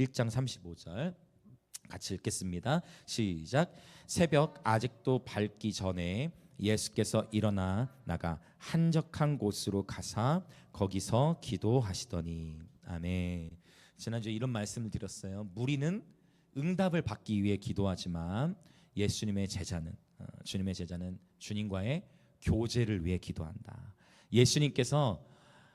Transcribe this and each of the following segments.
1장 35절 같이 읽겠습니다. 시작. 새벽 아직도 밝기 전에 예수께서 일어나 나가 한적한 곳으로 가사 거기서 기도하시더니. 아멘. 지난주에 이런 말씀을 드렸어요. 무리는 응답을 받기 위해 기도하지만 예수님의 제자는 주님의 제자는 주님과의 교제를 위해 기도한다. 예수님께서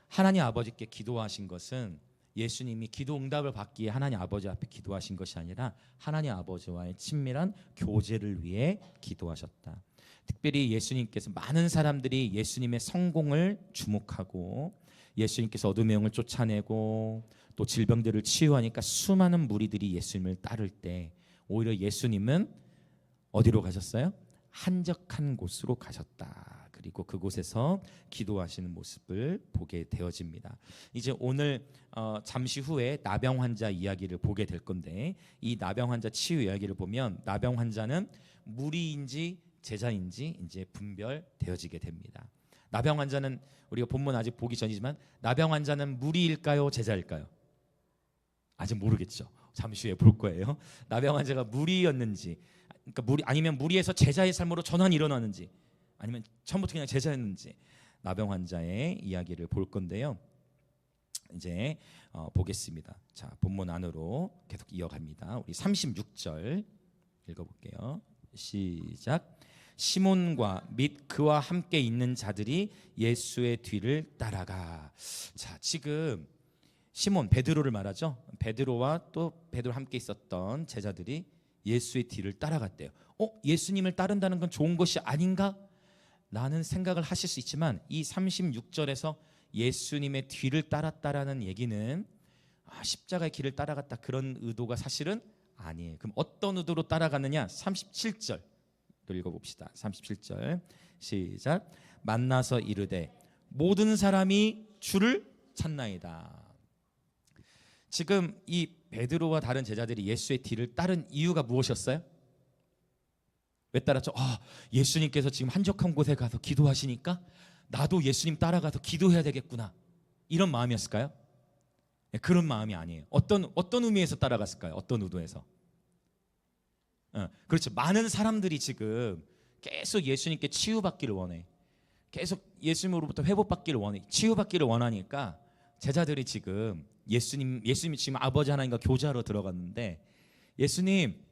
하나님 아버지께 기도하신 것은 예수님이 기도 응답을 받기 위해 하나님 아버지 앞에 기도하신 것이 아니라 하나님 아버지와의 친밀한 교제를 위해 기도하셨다. 특별히 예수님께서 많은 사람들이 예수님의 성공을 주목하고 예수님께서 어둠의 영을 쫓아내고 또 질병들을 치유하니까 수많은 무리들이 예수님을 따를 때 오히려 예수님은 어디로 가셨어요? 한적한 곳으로 가셨다. 그리고 그곳에서 기도하시는 모습을 보게 되어집니다. 이제 오늘 잠시 후에 나병 환자 이야기를 보게 될 건데 이 나병 환자 치유 이야기를 보면 나병 환자는 무리인지 제자인지 이제 분별되어지게 됩니다. 나병 환자는 우리가 본문 아직 보기 전이지만 나병 환자는 무리일까요? 제자일까요? 아직 모르겠죠. 잠시 후에 볼 거예요. 나병 환자가 무리였는지, 그러니까 무리 아니면 무리에서 제자의 삶으로 전환이 일어나는지, 아니면 처음부터 그냥 제자였는지 나병 환자의 이야기를 볼 건데요. 이제 보겠습니다. 자, 본문 안으로 계속 이어갑니다. 우리 36절 읽어볼게요. 시작. 시몬과 및 그와 함께 있는 자들이 예수의 뒤를 따라가. 자, 지금 시몬 베드로를 말하죠. 베드로와 또 베드로 함께 있었던 제자들이 예수의 뒤를 따라갔대요. 예수님을 따른다는 건 좋은 것이 아닌가? 라는 생각을 하실 수 있지만 이 36절에서 예수님의 뒤를 따랐다라는 얘기는 십자가의 길을 따라갔다 그런 의도가 사실은 아니에요. 그럼 어떤 의도로 따라갔느냐? 37절 읽어봅시다. 37절 시작. 만나서 이르되 모든 사람이 주를 찾나이다. 지금 이 베드로와 다른 제자들이 예수의 뒤를 따른 이유가 무엇이었어요? 왜 따랐죠? 예수님께서 지금 한적한 곳에 가서 기도하시니까 나도 예수님 따라가서 기도해야 되겠구나, 이런 마음이었을까요? 네, 그런 마음이 아니에요. 어떤 의미에서 따라갔을까요? 어떤 의도에서? 그렇죠. 많은 사람들이 지금 계속 예수님께 치유받기를 원해. 계속 예수님으로부터 회복받기를 원해. 치유받기를 원하니까 제자들이 지금 예수님이 지금 아버지 하나님과 교제하러 들어갔는데 예수님,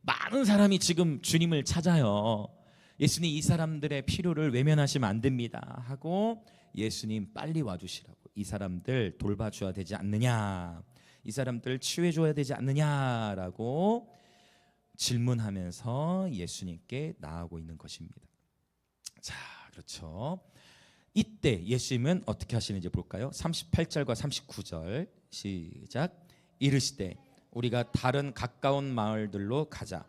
많은 사람이 지금 주님을 찾아요. 예수님, 이 사람들의 필요를 외면하시면 안 됩니다 하고 예수님 빨리 와주시라고, 이 사람들 돌봐줘야 되지 않느냐, 이 사람들 치유해줘야 되지 않느냐라고 질문하면서 예수님께 나아가고 있는 것입니다. 자, 그렇죠. 이때 예수님은 어떻게 하시는지 볼까요? 38절과 39절 시작. 이르시되 우리가 다른 가까운 마을들로 가자.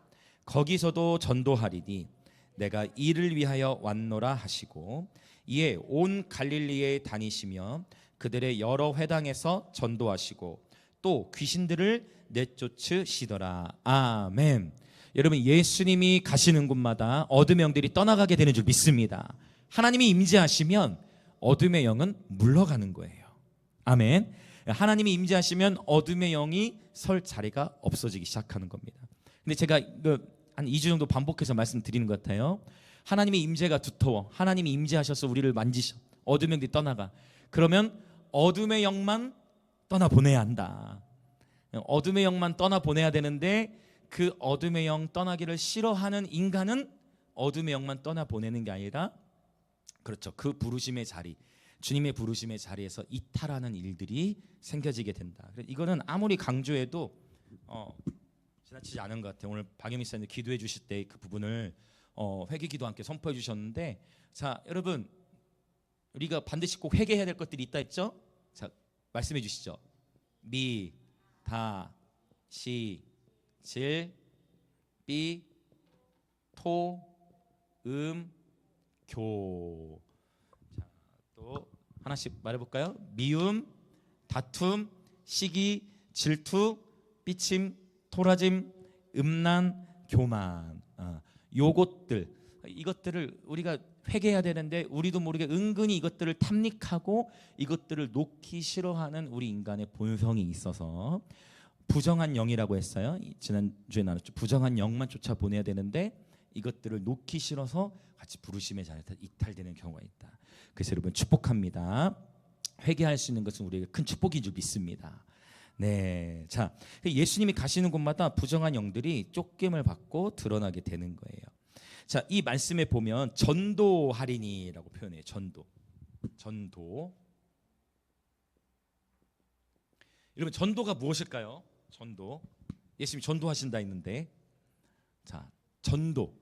거기서도 전도하리니 내가 이를 위하여 왔노라 하시고 이에 온 갈릴리에 다니시며 그들의 여러 회당에서 전도하시고 또 귀신들을 내쫓으시더라. 아멘. 여러분, 예수님이 가시는 곳마다 어둠의 영들이 떠나가게 되는 줄 믿습니다. 하나님이 임재하시면 어둠의 영은 물러가는 거예요. 아멘. 하나님이 임재하시면 어둠의 영이 설 자리가 없어지기 시작하는 겁니다. 근데 제가 한 2주 정도 반복해서 말씀드리는 것 같아요. 하나님의 임재가 두터워. 하나님이 임재하셔서 우리를 만지셔. 어둠의 영들이 떠나가. 그러면 어둠의 영만 떠나보내야 한다. 어둠의 영만 떠나보내야 되는데 그 어둠의 영 떠나기를 싫어하는 인간은 어둠의 영만 떠나보내는 게 아니라, 그렇죠, 그 부르심의 자리, 주님의 부르심의 자리에서 이탈하는 일들이 생겨지게 된다. 이거는 아무리 강조해도 지나치지 않은 것 같아요. 오늘 박영미 사님 기도해 주실 때 그 부분을 회개기도 함께 선포해 주셨는데, 자, 여러분, 우리가 반드시 꼭 회개해야 될 것들이 있다 했죠? 자, 말씀해 주시죠. 미, 다, 시, 질, 비, 토, 교. 자, 또 하나씩 말해볼까요? 미움, 다툼, 시기, 질투, 삐침, 토라짐, 음란, 교만. 이것들을 우리가 회개해야 되는데 우리도 모르게 은근히 이것들을 탐닉하고 이것들을 놓기 싫어하는 우리 인간의 본성이 있어서 부정한 영이라고 했어요. 지난주에 나눴죠. 부정한 영만 쫓아 보내야 되는데 이것들을 놓기 싫어서 같이 부르심의 자리에 이탈되는 경우가 있다. 그래서 여러분 축복합니다. 회개할 수 있는 것은 우리에게 큰 축복인 줄 믿습니다. 네, 자, 예수님이 가시는 곳마다 부정한 영들이 쫓김을 받고 드러나게 되는 거예요. 자, 이 말씀에 보면 전도하리니라고 표현해요. 전도. 여러분 전도가 무엇일까요? 전도. 예수님이 전도하신다 했는데, 자, 전도.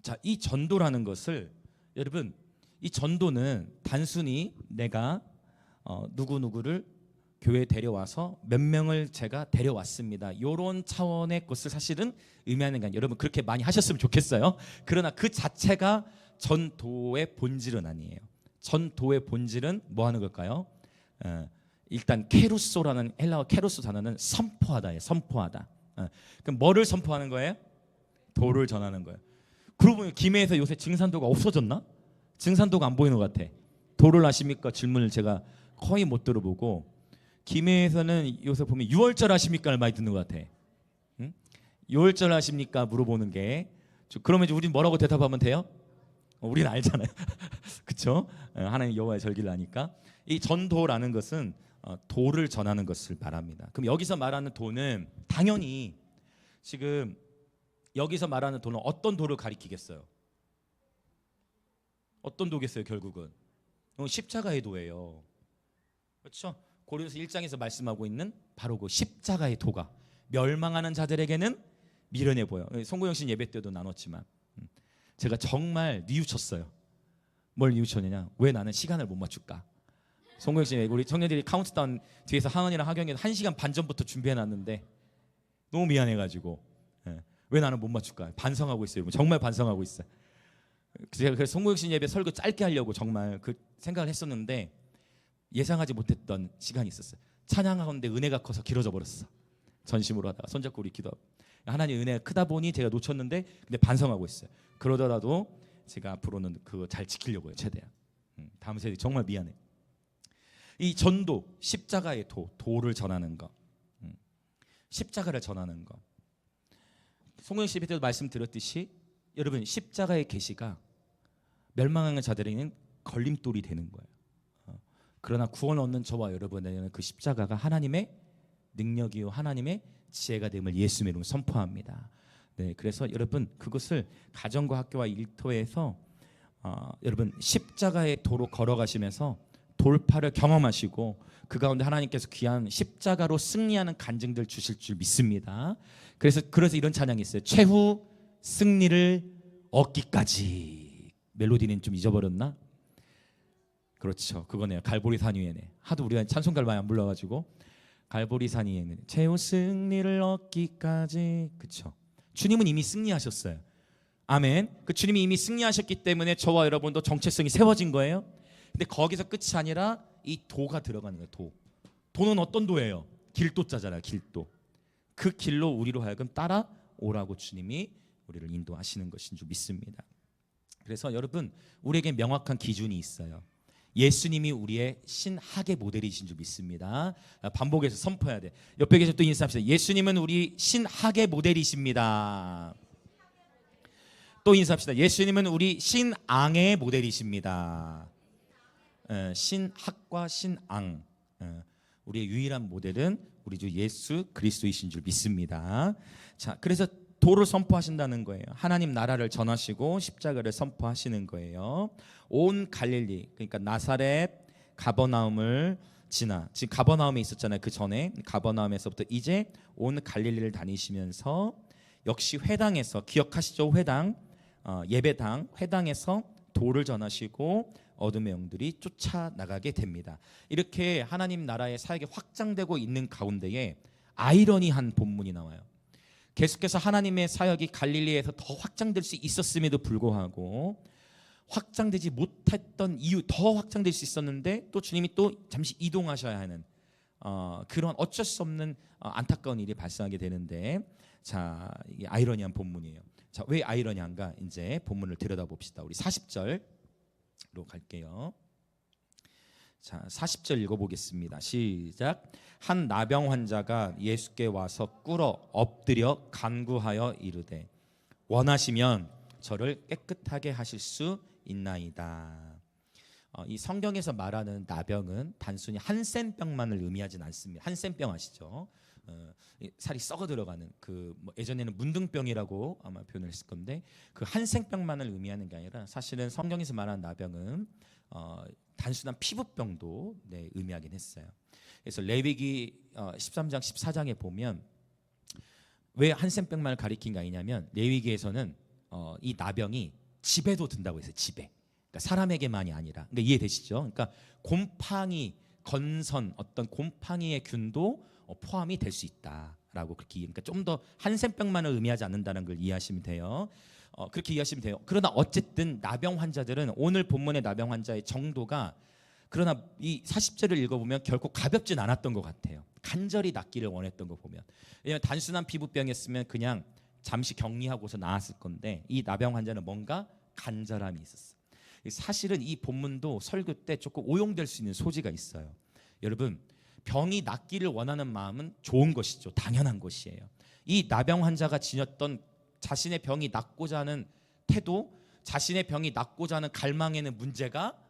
자, 이 전도라는 것을 여러분, 이 전도는 단순히 내가 누구누구를 교회에 데려와서 몇 명을 제가 데려왔습니다, 이런 차원의 것을 사실은 의미하는 게 아니에요. 여러분 그렇게 많이 하셨으면 좋겠어요. 그러나 그 자체가 전도의 본질은 아니에요. 전도의 본질은 뭐 하는 걸까요? 일단 케루소라는 헬라어 케루소 단어는 선포하다예요. 선포하다. 그럼 뭐를 선포하는 거예요? 도를 전하는 거예요. 그러고 보면 김해에서 요새 증산도가 없어졌나? 증산도가 안 보이는 것 같아. 도를 아십니까? 질문을 제가 거의 못 들어보고, 김해에서는 요새 보면 6월절 아십니까? 많이 듣는 것 같아. 응? 6월절 아십니까? 물어보는 게, 그러면 이제 우린 뭐라고 대답하면 돼요? 우리는 알잖아요. 그렇죠? 하나님 여호와의 절기를 아니까. 이 전도라는 것은 도를 전하는 것을 말합니다. 그럼 여기서 말하는 도는 당연히 지금 여기서 말하는 도는 어떤 도를 가리키겠어요? 어떤 도겠어요? 결국은 십자가의 도예요. 그렇죠? 고린도서 1장에서 말씀하고 있는 바로 그 십자가의 도가 멸망하는 자들에게는 미련해 보여. 송구영신 예배 때도 나눴지만 제가 정말 뉘우쳤어요. 뭘 뉘우쳤느냐? 왜 나는 시간을 못 맞출까? 송구영신 예배, 우리 청년들이 카운트다운 뒤에서 하은이랑 하경이 1시간 반 전부터 준비해놨는데 너무 미안해가지고 왜 나는 못 맞출까? 반성하고 있어요. 정말 반성하고 있어요. 제가 그래서 송구영신 예배 설교 짧게 하려고 정말 그 생각을 했었는데 예상하지 못했던 시간이 있었어요. 찬양하는데 은혜가 커서 길어져 버렸어. 전심으로 하다가 손잡고 우리 기도하고, 하나님 은혜가 크다 보니 제가 놓쳤는데 근데 반성하고 있어요. 그러더라도 제가 앞으로는 그거 잘 지키려고요. 최대한. 다음 세대 정말 미안해. 이 전도, 십자가의 도를 전하는 거, 십자가를 전하는 거. 송영식 예배 때도 말씀드렸듯이 여러분 십자가의 계시가 멸망하는 자들에게는 걸림돌이 되는 거예요. 그러나 구원 얻는 저와 여러분에게는 그 십자가가 하나님의 능력이요 하나님의 지혜가 됨을 예수님의 이름으로 선포합니다. 네, 그래서 여러분 그것을 가정과 학교와 일터에서 여러분 십자가의 도로 걸어가시면서 돌파를 경험하시고 그 가운데 하나님께서 귀한 십자가로 승리하는 간증들 주실 줄 믿습니다. 그래서 이런 찬양이 있어요. 최후 승리를 얻기까지. 멜로디는 좀 잊어버렸나? 그렇죠, 그거네요. 갈보리산 위에네. 하도 우리가 찬송가를 많이 안 불러가지고 갈보리산 위에네. 최후 승리를 얻기까지. 그렇죠. 주님은 이미 승리하셨어요. 아멘. 그 주님이 이미 승리하셨기 때문에 저와 여러분도 정체성이 세워진 거예요. 근데 거기서 끝이 아니라 이 도가 들어가는 거예요. 도는 어떤 도예요? 길도자잖아요. 길도. 그 길로 우리로 하여금 따라오라고 주님이 우리를 인도하시는 것인 줄 믿습니다. 그래서 여러분 우리에게 명확한 기준이 있어요. 예수님이 우리의 신학의 모델이신 줄 믿습니다. 반복해서 선포해야 돼. 옆에 계신 또 인사합시다. 예수님은 우리 신학의 모델이십니다. 또 인사합시다. 예수님은 우리 신앙의 모델이십니다. 신학과 신앙, 우리의 유일한 모델은 우리 주 예수 그리스도이신 줄 믿습니다. 자, 그래서 도를 선포하신다는 거예요. 하나님 나라를 전하시고 십자가를 선포하시는 거예요. 온 갈릴리, 그러니까 나사렛, 가버나움을 지나, 지금 가버나움에 있었잖아요. 그 전에 가버나움에서부터 이제 온 갈릴리를 다니시면서 역시 회당에서, 기억하시죠? 회당, 예배당, 회당에서 도를 전하시고 어둠의 영들이 쫓아나가게 됩니다. 이렇게 하나님 나라의 사역이 확장되고 있는 가운데에 아이러니한 본문이 나와요. 계속해서 하나님의 사역이 갈릴리에서 더 확장될 수 있었음에도 불구하고 확장되지 못했던 이유, 더 확장될 수 있었는데 또 주님이 또 잠시 이동하셔야 하는 그런 어쩔 수 없는 안타까운 일이 발생하게 되는데, 자, 이게 아이러니한 본문이에요. 자, 왜 아이러니한가? 이제 본문을 들여다봅시다. 우리 40절로 갈게요. 자, 40절 읽어보겠습니다. 시작. 한 나병 환자가 예수께 와서 꿇어 엎드려 간구하여 이르되 원하시면 저를 깨끗하게 하실 수 있나이다. 이 성경에서 말하는 나병은 단순히 한센병만을 의미하진 않습니다. 한센병 아시죠? 살이 썩어 들어가는 뭐 예전에는 문둥병이라고 아마 표현을 했을 건데 그 한센병만을 의미하는 게 아니라 사실은 성경에서 말하는 나병은 단순한 피부병도 의미하긴 했어요. 그래서 레위기 13장 14장에 보면 왜 한센병만을 가리킨 게 아니냐면 레위기에서는 이 나병이 집에도 든다고 했어요. 집에. 그러니까 사람에게만이 아니라. 그러니까 이해되시죠? 그러니까 곰팡이, 건선, 어떤 곰팡이의 균도 포함이 될 수 있다라고 그렇게. 그러니까 좀 더 한센병만을 의미하지 않는다는 걸 이해하시면 돼요. 그렇게 이해하시면 돼요. 그러나 어쨌든 나병 환자들은 오늘 본문의 나병 환자의 정도가 그러나 이 40절을 읽어보면 결코 가볍진 않았던 것 같아요. 간절히 낫기를 원했던 거 보면. 왜냐하면 단순한 피부병이었으면 그냥 잠시 격리하고서 나았을 건데 이 나병 환자는 뭔가 간절함이 있었어요. 사실은 이 본문도 설교 때 조금 오용될 수 있는 소지가 있어요. 여러분, 병이 낫기를 원하는 마음은 좋은 것이죠. 당연한 것이에요. 이 나병 환자가 지녔던 자신의 병이 낫고자 하는 태도, 자신의 병이 낫고자 하는 갈망에는 문제가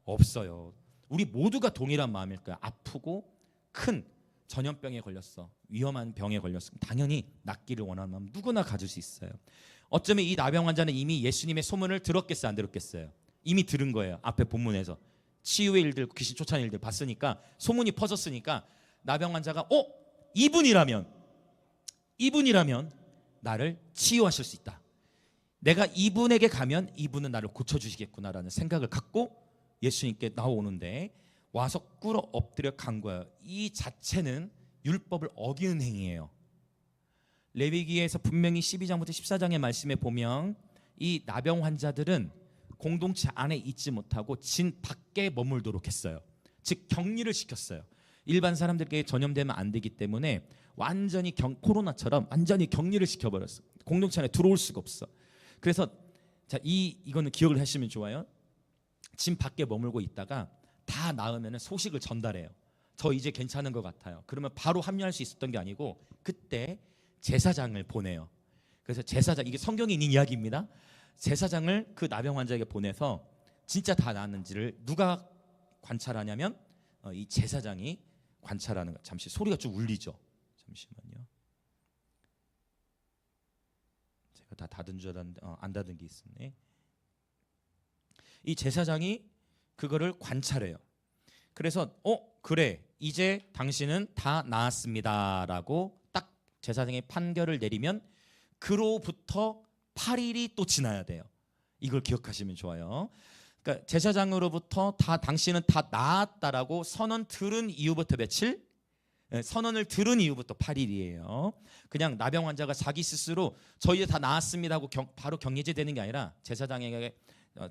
없어요. 우리 모두가 동일한 마음일 거야. 아프고 큰 전염병에 걸렸어, 위험한 병에 걸렸어, 당연히 낫기를 원하는 마음 누구나 가질 수 있어요. 어쩌면 이 나병 환자는 이미 예수님의 소문을 들었겠어요, 안 들었겠어요? 이미 들은 거예요. 앞에 본문에서 치유의 일들, 귀신 쫓아내는 일들 봤으니까, 소문이 퍼졌으니까 나병 환자가 이분이라면 나를 치유하실 수 있다. 내가 이분에게 가면 이분은 나를 고쳐주시겠구나라는 생각을 갖고 예수님께 나오는데 와서 꿇어 엎드려 간구해요. 이 자체는 율법을 어기는 행위예요. 레위기에서 분명히 12장부터 14장의 말씀에 보면 이 나병 환자들은 공동체 안에 있지 못하고 진 밖에 머물도록 했어요. 즉 격리를 시켰어요. 일반 사람들에게 전염되면 안 되기 때문에 완전히 코로나처럼 완전히 격리를 시켜버렸어. 공동체 안에 들어올 수가 없어. 그래서 자, 이거는 기억을 하시면 좋아요. 진 밖에 머물고 있다가 다 나으면 소식을 전달해요. 저 이제 괜찮은 것 같아요. 그러면 바로 합류할 수 있었던 게 아니고 그때 제사장을 보내요. 그래서 제사장, 이게 성경에 있는 이야기입니다. 제사장을 그 나병 환자에게 보내서 진짜 다 나았는지를 누가 관찰하냐면 이 제사장이 관찰하는 거. 잠시 소리가 좀 울리죠. 잠시만요. 제가 다 닫은 줄 알았는데 안 닫은 게 있었네. 이 제사장이 그거를 관찰해요. 그래서 그래, 이제 당신은 다 나았습니다라고 딱 제사장이 판결을 내리면 그로부터 8일이 또 지나야 돼요. 이걸 기억하시면 좋아요. 그러니까 제사장으로부터 당신은 다 나았다라고 선언 들은 이후부터 며칠? 선언을 들은 이후부터 8일이에요. 그냥 나병 환자가 자기 스스로 저 이제 다 나았습니다 하고 바로 격리제 되는 게 아니라 제사장에게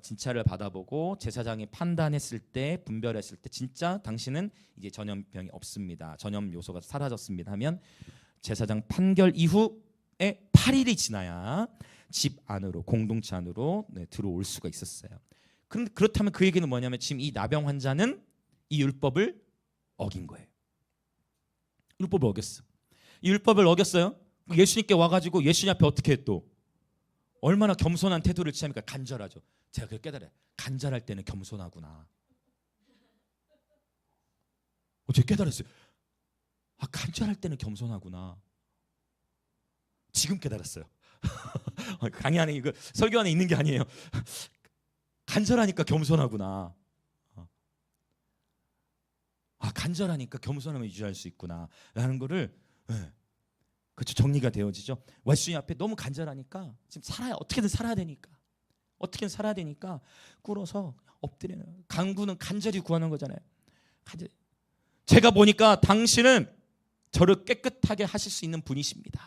진찰을 받아보고 제사장이 판단했을 때, 분별했을 때 진짜 당신은 이제 전염병이 없습니다, 전염 요소가 사라졌습니다 하면 제사장 판결 이후에 8일이 지나야 집 안으로, 공동체 안으로 들어올 수가 있었어요. 그렇다면 그 얘기는 뭐냐면 지금 이 나병 환자는 이 율법을 어긴 거예요. 율법을 어겼어. 이 율법을 어겼어요. 예수님께 와가지고 예수님 앞에 어떻게 해? 또 얼마나 겸손한 태도를 취합니까? 간절하죠. 제가 그걸 깨달아요. 간절할 때는 겸손하구나. 제가 깨달았어요. 간절할 때는 겸손하구나. 지금 깨달았어요. 강의 안에 이거 설교 안에 있는 게 아니에요. 간절하니까 겸손하구나. 간절하니까 겸손함을 유지할 수 있구나 라는 거를 그렇죠, 정리가 되어지죠. 예수님 앞에 너무 간절하니까 지금 어떻게든 살아야 되니까 꿇어서 엎드려. 간구는 간절히 구하는 거잖아요. 제가 보니까 당신은 저를 깨끗하게 하실 수 있는 분이십니다.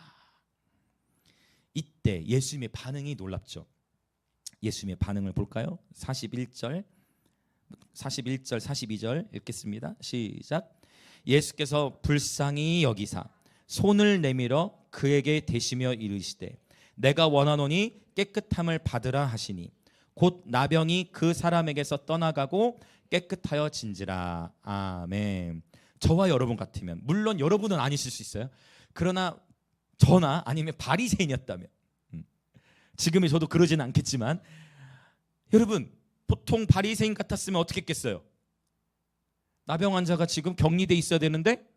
이때 예수님의 반응이 놀랍죠. 예수님의 반응을 볼까요? 41절 42절 읽겠습니다. 시작. 예수께서 불쌍히 여기사 손을 내밀어 그에게 대시며 이르시되 내가 원하노니 깨끗함을 받으라 하시니 곧 나병이 그 사람에게서 떠나가고 깨끗하여진지라. 아멘. 저와 여러분 같으면, 물론 여러분은 아니실 수 있어요. 그러나 저나 아니면 바리새인이었다면, 지금의 저도 그러지는 않겠지만, 여러분 보통 바리새인 같았으면 어떻게 했겠어요? 나병 환자가 지금 격리돼 있어야 되는데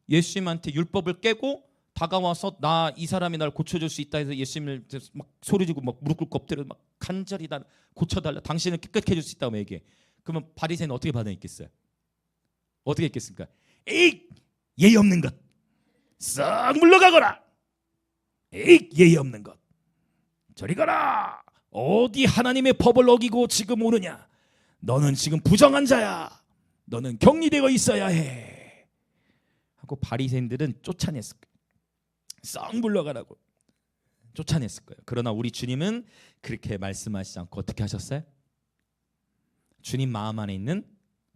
예수님한테 율법을 깨고 다가와서 나 이 사람이 날 고쳐줄 수 있다 해서 예수님을 막 소리지고 막 무릎 꿇고 엎드려 막 간절히 나 고쳐달라, 당신을 깨끗해 줄 수 있다고 얘기해. 그러면 바리새인은 어떻게 반응했겠어요? 어떻게 했겠습니까? 에이, 예의 없는 것, 싹 물러가거라. 에이, 예의 없는 것, 저리 가라. 어디 하나님의 법을 어기고 지금 오느냐? 너는 지금 부정한 자야. 너는 격리되어 있어야 해. 하고 바리새인들은 쫓아냈을 거예요. 썩 물러가라고 쫓아냈을 거예요. 그러나 우리 주님은 그렇게 말씀하시지 않고 어떻게 하셨어요? 주님 마음 안에 있는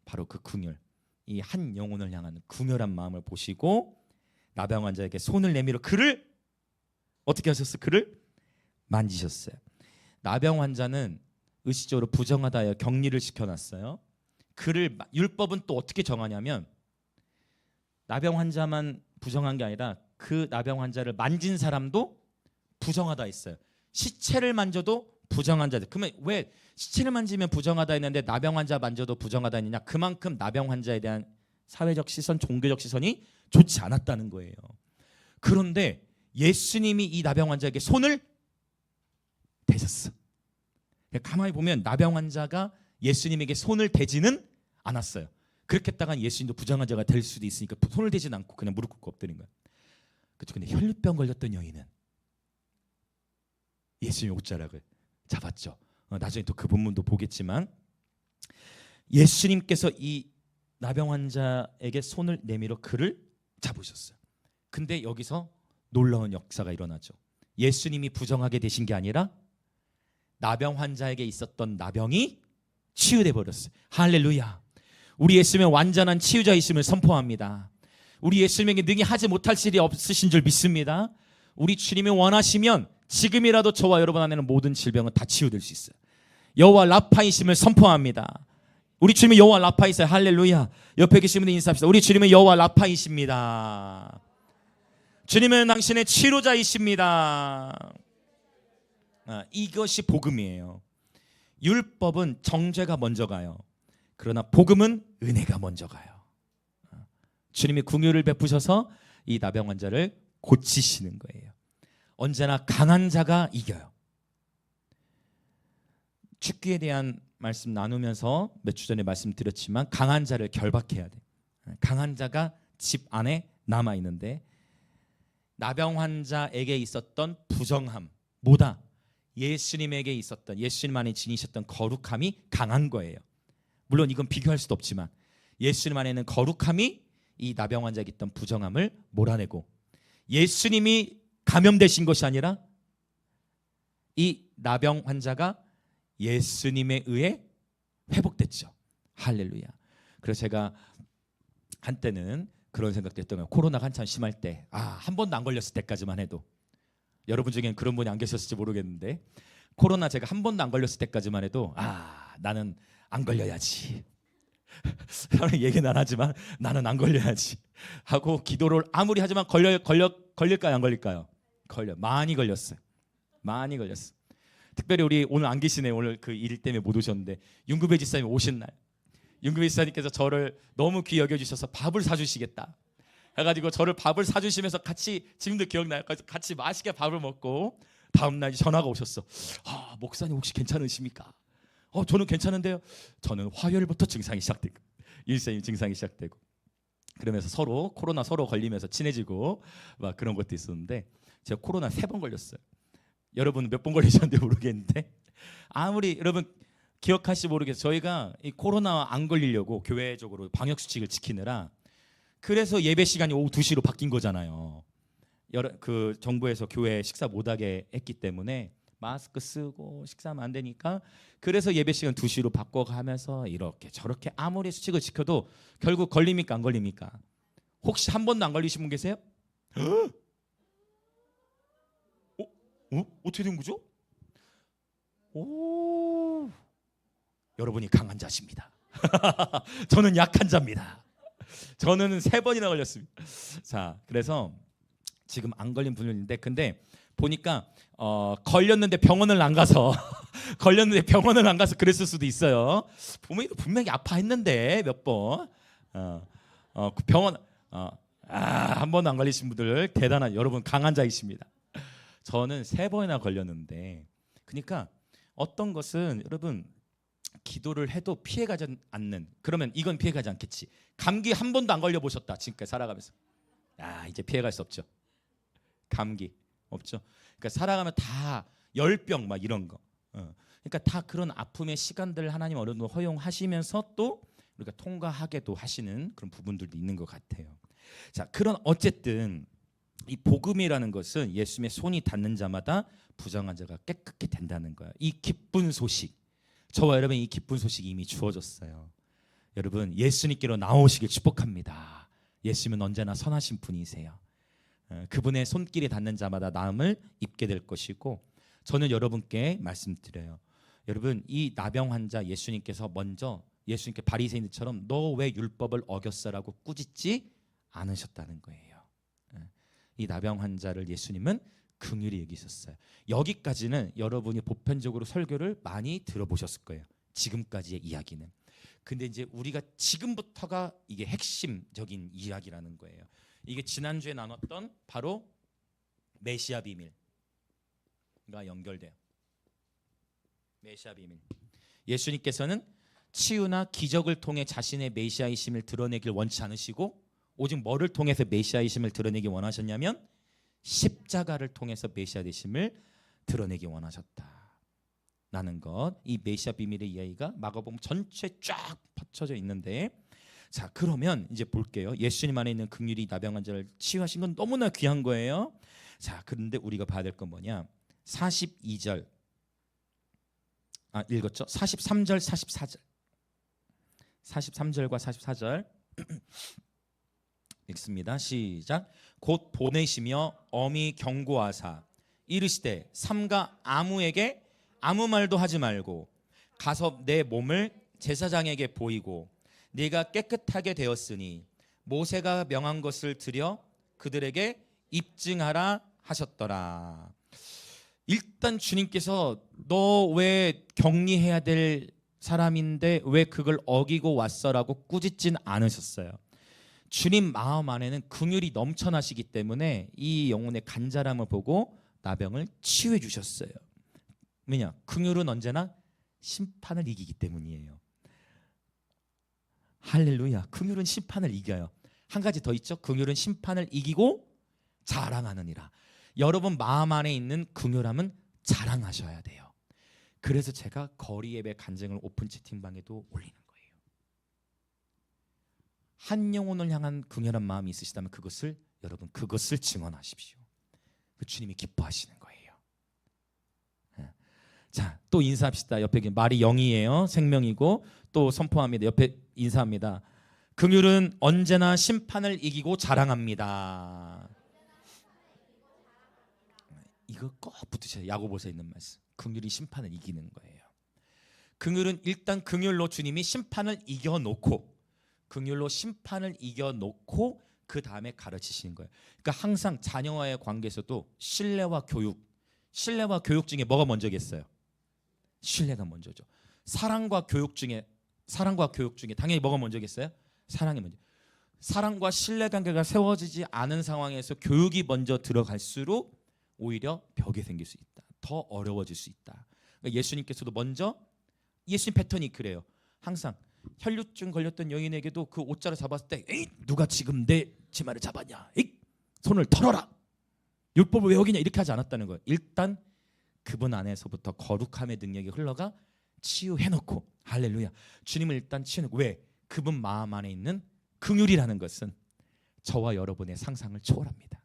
바로 그 궁혈, 이 한 영혼을 향한 궁혈한 마음을 보시고 나병 환자에게 손을 내밀어 그를 어떻게 하셨어요? 그를 만지셨어요. 나병 환자는 의식적으로 부정하다 하여 격리를 시켜놨어요. 그를, 율법은 또 어떻게 정하냐면 나병 환자만 부정한 게 아니라 그 나병 환자를 만진 사람도 부정하다 했어요. 시체를 만져도 부정한 자들. 그러면 왜 시체를 만지면 부정하다 했는데 나병 환자 만져도 부정하다 했느냐? 그만큼 나병 환자에 대한 사회적 시선, 종교적 시선이 좋지 않았다는 거예요. 그런데 예수님이 이 나병 환자에게 손을 대셨어. 가만히 보면 나병 환자가 예수님에게 손을 대지는 않았어요. 그렇게 했다간 예수님도 부정한 자가 될 수도 있으니까 손을 대지는 않고 그냥 무릎 꿇고 엎드린 거예요. 그렇죠. 근데 혈류병 걸렸던 여인은 예수님의 옷자락을 잡았죠. 나중에 또 그 본문도 보겠지만 예수님께서 이 나병 환자에게 손을 내밀어 그를 잡으셨어요. 근데 여기서 놀라운 역사가 일어나죠. 예수님이 부정하게 되신 게 아니라 나병 환자에게 있었던 나병이 치유돼 버렸어요. 할렐루야. 우리 예수님은 완전한 치유자이심을 선포합니다. 우리 예수님에게 능히 하지 못할 일이 없으신 줄 믿습니다. 우리 주님이 원하시면 지금이라도 저와 여러분 안에는 모든 질병은 다 치유될 수 있어요. 여호와 라파이심을 선포합니다. 우리 주님은 여호와 라파이세요. 할렐루야. 옆에 계신 분들 인사합시다. 우리 주님은 여호와 라파이십니다. 주님은 당신의 치료자이십니다. 이것이 복음이에요. 율법은 정죄가 먼저 가요. 그러나 복음은 은혜가 먼저 가요. 주님이 긍휼을 베푸셔서 이 나병 환자를 고치시는 거예요. 언제나 강한 자가 이겨요. 죽기에 대한 말씀 나누면서 몇 주 전에 말씀드렸지만 강한 자를 결박해야 돼. 강한 자가 집 안에 남아 있는데 나병 환자에게 있었던 부정함, 뭐다? 예수님에게 있었던, 예수님 안에 지니셨던 거룩함이 강한 거예요. 물론 이건 비교할 수도 없지만 예수님 안에는 거룩함이 이 나병 환자에게 있던 부정함을 몰아내고 예수님이 감염되신 것이 아니라 이 나병 환자가 예수님에 의해 회복됐죠. 할렐루야. 그래서 제가 한때는 그런 생각도 했던 거예요. 코로나가 한참 심할 때, 한 번도 안 걸렸을 때까지만 해도, 여러분 중엔 그런 분이 안 계셨을지 모르겠는데 코로나 제가 한 번도 안 걸렸을 때까지만 해도 나는 안 걸려야지. 사람이 얘기는 안 하지만 나는 안 걸려야지 하고 기도를 아무리 하지만 걸릴까요? 안 걸릴까요? 많이 걸렸어요. 많이 걸렸어요. 특별히 우리 오늘 안 계시네요. 오늘 그 일 때문에 못 오셨는데 윤구배 지사님 오신 날 윤구배 지사님께서 저를 너무 귀히 여겨주셔서 밥을 사주시겠다 해가지고 저를 밥을 사주시면서 같이, 지금도 기억나요. 같이 맛있게 밥을 먹고 다음날 전화가 오셨어. 목사님 혹시 괜찮으십니까? 저는 괜찮은데요. 저는 화요일부터 증상이 시작되고 일생이 증상이 시작되고 그러면서 서로 코로나 걸리면서 친해지고 막 그런 것도 있었는데 제가 코로나 3번 걸렸어요. 여러분 몇 번 걸리셨는지 모르겠는데 아무리 여러분 기억하실지 모르겠어요. 저희가 이 코로나 안 걸리려고 교회적으로 방역 수칙을 지키느라 그래서 예배 시간이 오후 2시로 바뀐 거잖아요. 그 정부에서 교회 식사 못하게 했기 때문에 마스크 쓰고 식사하면 안 되니까 그래서 예배 시간 2시로 바꿔가면서 이렇게 저렇게 아무리 수칙을 지켜도 결국 걸립니까 안 걸립니까? 혹시 한 번도 안 걸리신 분 계세요? 어떻게 된 거죠? 여러분이 강한 자십니다. 저는 약한 자입니다. 저는 3번이나 걸렸습니다. 자, 그래서 지금 안 걸린 분들인데, 근데 보니까 걸렸는데 병원을 안 가서 걸렸는데 병원을 안 가서 그랬을 수도 있어요. 분명히 아파했는데 몇 번. 그 병원 한 번도 안 걸리신 분들 대단한, 여러분 강한 자이십니다. 저는 3번이나 걸렸는데, 그러니까 어떤 것은 여러분 기도를 해도 피해가지 않는, 그러면 이건 피해가지 않겠지. 감기 한 번도 안 걸려보셨다 지금까지 살아가면서, 이제 피해갈 수 없죠. 감기 없죠. 그러니까 살아가면 다 열병 막 이런 거. 그러니까 다 그런 아픔의 시간들을 하나님 어느 정도 허용하시면서 또 우리가 통과하게도 하시는 그런 부분들도 있는 것 같아요. 자, 그런 어쨌든 이 복음이라는 것은 예수님의 손이 닿는 자마다 부정한 자가 깨끗게 된다는 거예요. 이 기쁜 소식, 저와 여러분 이 기쁜 소식이 이미 주어졌어요. 여러분 예수님께로 나오시길 축복합니다. 예수님은 언제나 선하신 분이세요. 그분의 손길이 닿는 자마다 나음을 입게 될 것이고, 저는 여러분께 말씀드려요. 여러분 이 나병 환자 예수님께서 먼저 예수님께 바리새인들처럼 너 왜 율법을 어겼어라고 꾸짖지 않으셨다는 거예요. 이 나병 환자를 예수님은 긍휼히 여기셨어요. 여기까지는 여러분이 보편적으로 설교를 많이 들어보셨을 거예요. 지금까지의 이야기는. 근데 이제 우리가 지금부터가 이게 핵심적인 이야기라는 거예요. 이게 지난주에 나눴던 바로 메시아 비밀과 연결돼요. 메시아 비밀. 예수님께서는 치유나 기적을 통해 자신의 메시아이심을 드러내길 원치 않으시고, 오직 뭐를 통해서 메시아이심을 드러내기 원하셨냐면 십자가를 통해서 메시아 되심을 드러내기 원하셨다라는 것. 이 메시아 비밀의 이야기가 마가복음 전체에 쫙 퍼쳐져 있는데, 자, 그러면 이제 볼게요. 예수님 안에 있는 긍휼이 나병 환자를 치유하신 건 너무나 귀한 거예요. 자, 그런데 우리가 봐야 될 건 뭐냐? 42절 읽었죠? 43절 44절 43절과 44절 읽습니다. 시작. 곧 보내시며 엄히 경고하사 이르시되 삼가 아무에게 아무 말도 하지 말고 가서 내 몸을 제사장에게 보이고 네가 깨끗하게 되었으니 모세가 명한 것을 드려 그들에게 입증하라 하셨더라. 일단 주님께서 너 왜 격리해야 될 사람인데 왜 그걸 어기고 왔어라고 꾸짖진 않으셨어요. 주님 마음 안에는 긍휼이 넘쳐나시기 때문에 이 영혼의 간절함을 보고 나병을 치유해 주셨어요. 왜냐? 긍휼은 언제나 심판을 이기기 때문이에요. 할렐루야. 긍휼은 심판을 이겨요. 한 가지 더 있죠. 긍휼은 심판을 이기고 자랑하느니라. 여러분 마음 안에 있는 긍휼함은 자랑하셔야 돼요. 그래서 제가 거리 예배 간증을 오픈 채팅방에도 올리는 거예요. 한 영혼을 향한 긍휼한 마음이 있으시다면 여러분 그것을 증언하십시오. 그 주님이 기뻐하시는 거예요. 자, 또 인사합시다. 옆에 말이 영이에요. 생명이고 또 선포합니다. 옆에 인사합니다. 긍휼은 언제나 심판을 이기고 자랑합니다. 이거 꼭 붙으셔야 야고보서에 있는 말씀. 긍휼이 심판을 이기는 거예요. 긍휼은 일단 긍휼로 주님이 심판을 이겨놓고, 긍휼로 심판을 이겨놓고 그 다음에 가르치시는 거예요. 그러니까 항상 자녀와의 관계에서도 신뢰와 교육 중에 뭐가 먼저겠어요? 신뢰가 먼저죠. 사랑과 교육 중에 당연히 뭐가 먼저겠어요? 사랑이 먼저. 사랑과 신뢰 관계가 세워지지 않은 상황에서 교육이 먼저 들어갈수록 오히려 벽이 생길 수 있다. 더 어려워질 수 있다. 그러니까 예수님께서도 먼저, 예수님 패턴이 그래요. 항상 혈류증 걸렸던 여인에게도 그 옷자를 잡았을 때 에이, 누가 지금 내 치마를 잡았냐? 에이, 손을 털어라. 율법을 왜 어기냐? 이렇게 하지 않았다는 거예요. 일단 그분 안에서부터 거룩함의 능력이 흘러가 치유해놓고, 할렐루야, 주님을 일단 치유해놓고. 왜? 그분 마음 안에 있는 긍휼이라는 것은 저와 여러분의 상상을 초월합니다.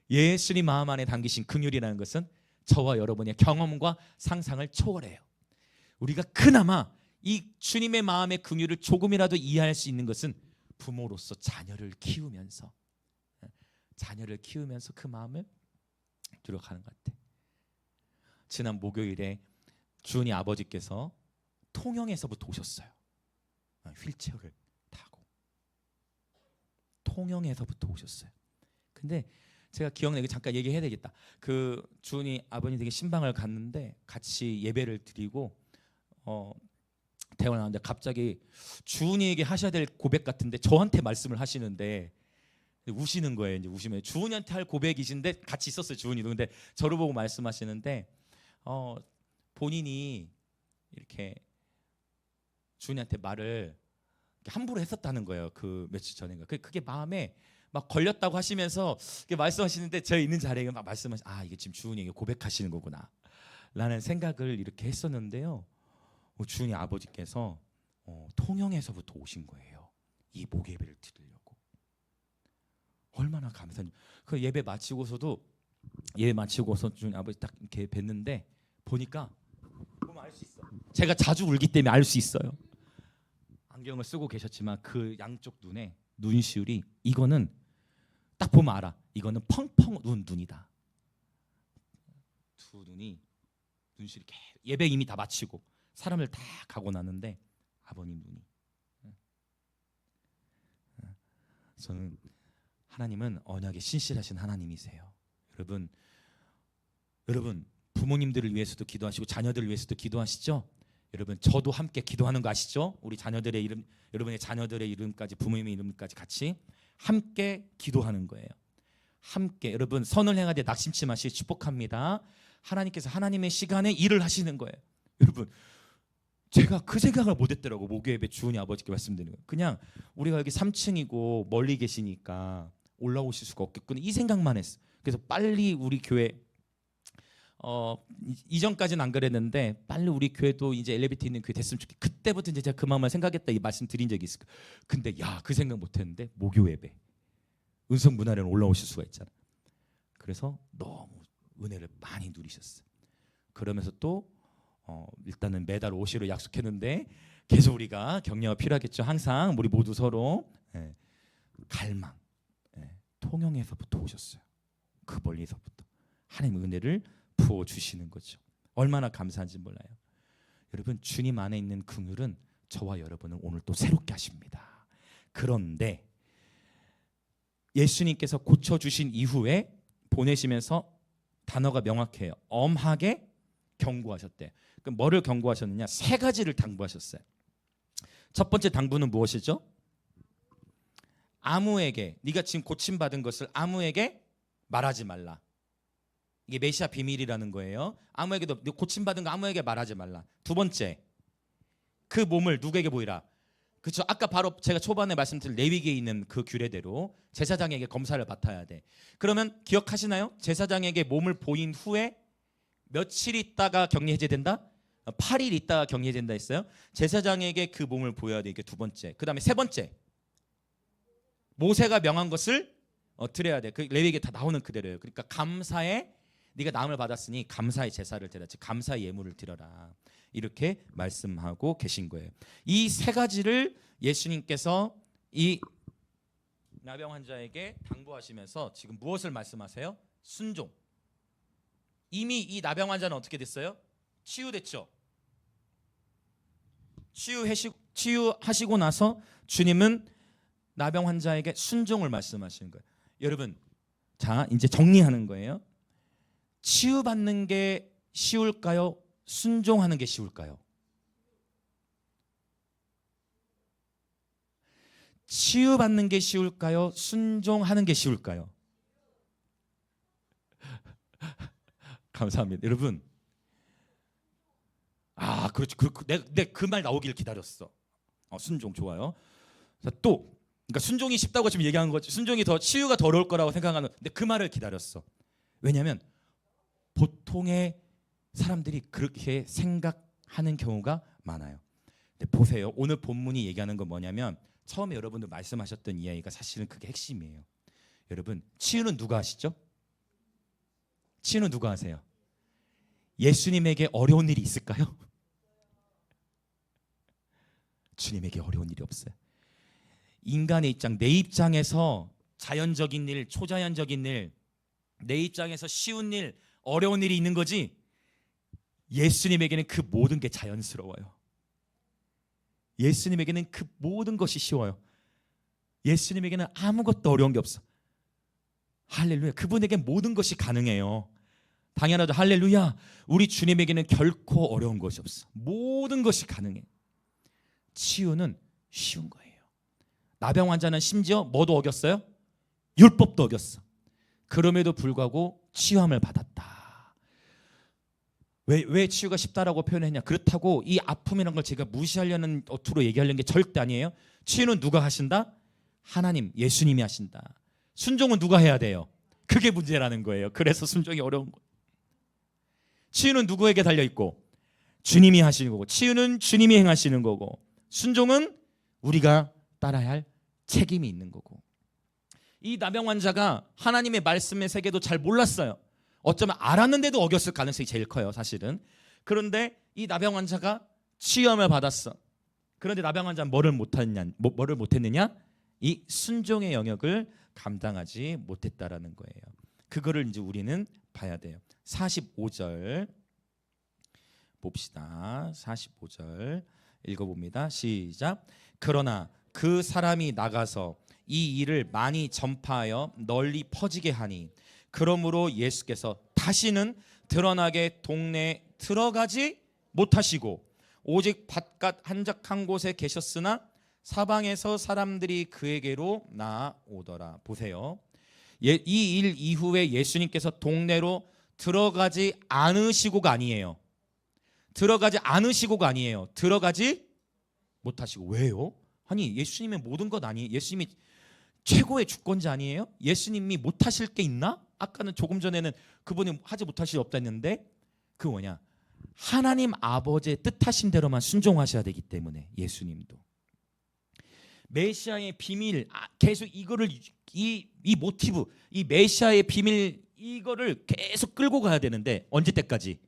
예수님 마음 안에 담기신 긍휼이라는 것은 저와 여러분의 경험과 상상을 초월해요. 우리가 그나마 이 주님의 마음의 긍휼을 조금이라도 이해할 수 있는 것은 부모로서 자녀를 키우면서 그 마음을 들어가는 것 같아요. 지난 목요일에 주은이 아버지께서 통영에서부터 오셨어요. 휠체어를 타고 통영에서부터 오셨어요. 근데 제가 기억나게 잠깐 얘기해야 되겠다. 그 주은이 아버님 댁에 신방을 갔는데 같이 예배를 드리고 대화를 하는데 갑자기 주은이에게 하셔야 될 고백 같은데 저한테 말씀을 하시는데 우시는 거예요. 이제 우시면 주은이한테 할 고백이신데 같이 있었어요. 주은이도. 근데 저를 보고 말씀하시는데 본인이 이렇게 주은이한테 말을 함부로 했었다는 거예요. 그 며칠 전인가. 그게 마음에 막 걸렸다고 하시면서 말씀하시는데 제가 있는 자리에 막 이게 지금 주은이에게 고백하시는 거구나 라는 생각을 이렇게 했었는데요. 주은이 아버지께서 통영에서부터 오신 거예요. 이 목요 예배를 드리려고. 얼마나 감사한지. 그 예배 마치고서 주은이 아버지 딱 이렇게 뵀는데 보니까 보면 알 수 있어. 제가 자주 울기 때문에 알 수 있어요. 안경을 쓰고 계셨지만 그 양쪽 눈에 눈시울이 이거는 딱 보면 알아. 이거는 펑펑 눈이다. 두 눈이 눈시울이 예배 이미 다 마치고 사람을 다 가고 나는데 아버님 눈이. 저는 하나님은 언약에 신실하신 하나님이세요. 여러분 부모님들을 위해서도 기도하시고 자녀들을 위해서도 기도하시죠? 여러분 저도 함께 기도하는 거 아시죠? 우리 자녀들의 이름, 여러분의 자녀들의 이름까지 부모님의 이름까지 같이 함께 기도하는 거예요. 함께 여러분 선을 행하되 낙심치 마시기 축복합니다. 하나님께서 하나님의 시간에 일을 하시는 거예요. 여러분 제가 그 생각을 못했더라고. 목요예배 주은이 아버지께 말씀드리는 거예요. 그냥 우리가 여기 3층이고 멀리 계시니까 올라오실 수가 없겠구나 이 생각만 했어. 그래서 빨리 우리 교회 이전까지는 안 그랬는데 빨리 우리 교회도 이제 엘리베이터 있는 교회 됐으면 좋겠다. 그때부터 이제 제가 그 마음을 생각했다 이 말씀 드린 적이 있을 거예요. 근데 그 생각 못했는데 목요예배 은성 문화회는 올라오실 수가 있잖아. 그래서 너무 은혜를 많이 누리셨어요. 그러면서 또 일단은 매달 오시러 약속했는데 계속 우리가 격려가 필요하겠죠. 항상 우리 모두 서로 갈망 통영에서부터 오셨어요. 그 멀리서부터 하나님의 은혜를 부어주시는 거죠. 얼마나 감사한지 몰라요. 여러분 주님 안에 있는 긍휼은 저와 여러분을 오늘 또 새롭게 하십니다. 그런데 예수님께서 고쳐주신 이후에 보내시면서 단어가 명확해요. 엄하게 경고하셨대. 그럼 뭐를 경고하셨느냐? 3가지를 당부하셨어요. 첫 번째 당부는 무엇이죠? 아무에게 네가 지금 고침받은 것을 아무에게 말하지 말라. 이게 메시아 비밀이라는 거예요. 아무에게도 고침받은 거 아무에게 말하지 말라. 두 번째, 그 몸을 누구에게 보이라. 그렇죠. 아까 바로 제가 초반에 말씀드린 레위기에 있는 그 규례대로 제사장에게 검사를 받아야 돼. 그러면 기억하시나요? 제사장에게 몸을 보인 후에 며칠 있다가 격리 해제된다? 8일 있다가 격리 해제된다 했어요. 제사장에게 그 몸을 보여야 돼. 이게 두 번째. 그 다음에 세 번째, 모세가 명한 것을 드려야 돼. 그 레위기에 다 나오는 그대로예요. 그러니까 감사의 네가 나음을 받았으니 감사의 제사를 드려라. 즉 감사의 예물을 드려라. 이렇게 말씀하고 계신 거예요. 이 3가지를 예수님께서 이 나병 환자에게 당부하시면서 지금 무엇을 말씀하세요? 순종. 이미 이 나병 환자는 어떻게 됐어요? 치유됐죠. 치유하시고 나서 주님은 나병 환자에게 순종을 말씀하시는 거예요. 여러분, 자 이제 정리하는 거예요. 치유받는 게 쉬울까요? 순종하는 게 쉬울까요? 치유받는 게 쉬울까요? 순종하는 게 쉬울까요? 감사합니다. 여러분, 그렇죠. 내가 그 말 나오길 기다렸어. 순종 좋아요. 또 그러니까 순종이 쉽다고 지금 얘기한 거죠. 순종이 더 치유가 더 어려울 거라고 생각하는. 근데 그 말을 기다렸어. 왜냐하면 보통의 사람들이 그렇게 생각하는 경우가 많아요. 근데 보세요. 오늘 본문이 얘기하는 건 뭐냐면 처음에 여러분들 말씀하셨던 이야기가 사실은 그게 핵심이에요. 여러분, 치유는 누가 하시죠? 치유는 누가 하세요? 예수님에게 어려운 일이 있을까요? 주님에게 어려운 일이 없어요. 인간의 입장, 내 입장에서 자연적인 일, 초자연적인 일, 내 입장에서 쉬운 일, 어려운 일이 있는 거지 예수님에게는 그 모든 게 자연스러워요. 예수님에게는 그 모든 것이 쉬워요. 예수님에게는 아무것도 어려운 게 없어. 할렐루야. 그분에게 모든 것이 가능해요. 당연하죠. 할렐루야. 우리 주님에게는 결코 어려운 것이 없어. 모든 것이 가능해. 치유는 쉬운 거예요. 나병 환자는 심지어 뭐도 어겼어요? 율법도 어겼어. 그럼에도 불구하고 치유함을 받았다. 왜 치유가 쉽다라고 표현했냐? 그렇다고 이 아픔이라는 걸 제가 무시하려는 어투로 얘기하려는 게 절대 아니에요. 치유는 누가 하신다? 하나님, 예수님이 하신다. 순종은 누가 해야 돼요? 그게 문제라는 거예요. 그래서 순종이 어려운 거예요. 치유는 누구에게 달려있고? 주님이 하시는 거고, 치유는 주님이 행하시는 거고, 순종은 우리가 따라야 할 책임이 있는 거고. 이 나병 환자가 하나님의 말씀의 세계도 잘 몰랐어요. 어쩌면 알았는데도 어겼을 가능성이 제일 커요, 사실은. 그런데 이 나병 환자가 치유함을 받았어. 그런데 나병 환자는 뭐를 못했느냐? 이 순종의 영역을 감당하지 못했다라는 거예요. 그거를 이제 우리는 봐야 돼요. 45절 봅시다. 45절 읽어봅니다. 시작. 그러나 그 사람이 나가서 이 일을 많이 전파하여 널리 퍼지게 하니 그러므로 예수께서 다시는 드러나게 동네에 들어가지 못하시고 오직 바깥 한적한 곳에 계셨으나 사방에서 사람들이 그에게로 나아오더라. 보세요. 이 일 이후에 예수님께서 동네로 들어가지 않으시고가 아니에요. 들어가지 않으시고가 아니에요. 들어가지 못하시고. 왜요? 아니, 예수님의 모든 것 아니에요? 예수님이 최고의 주권자 아니에요? 예수님이 못하실 게 있나? 아까는 조금 전에는 그분이 하지 못하실 수 없다 했는데 그 뭐냐? 하나님 아버지의 뜻하신 대로만 순종하셔야 되기 때문에 예수님도 메시아의 비밀, 계속 이거를 이 모티브, 이 메시아의 비밀 이거를 계속 끌고 가야 되는데 언제 때까지?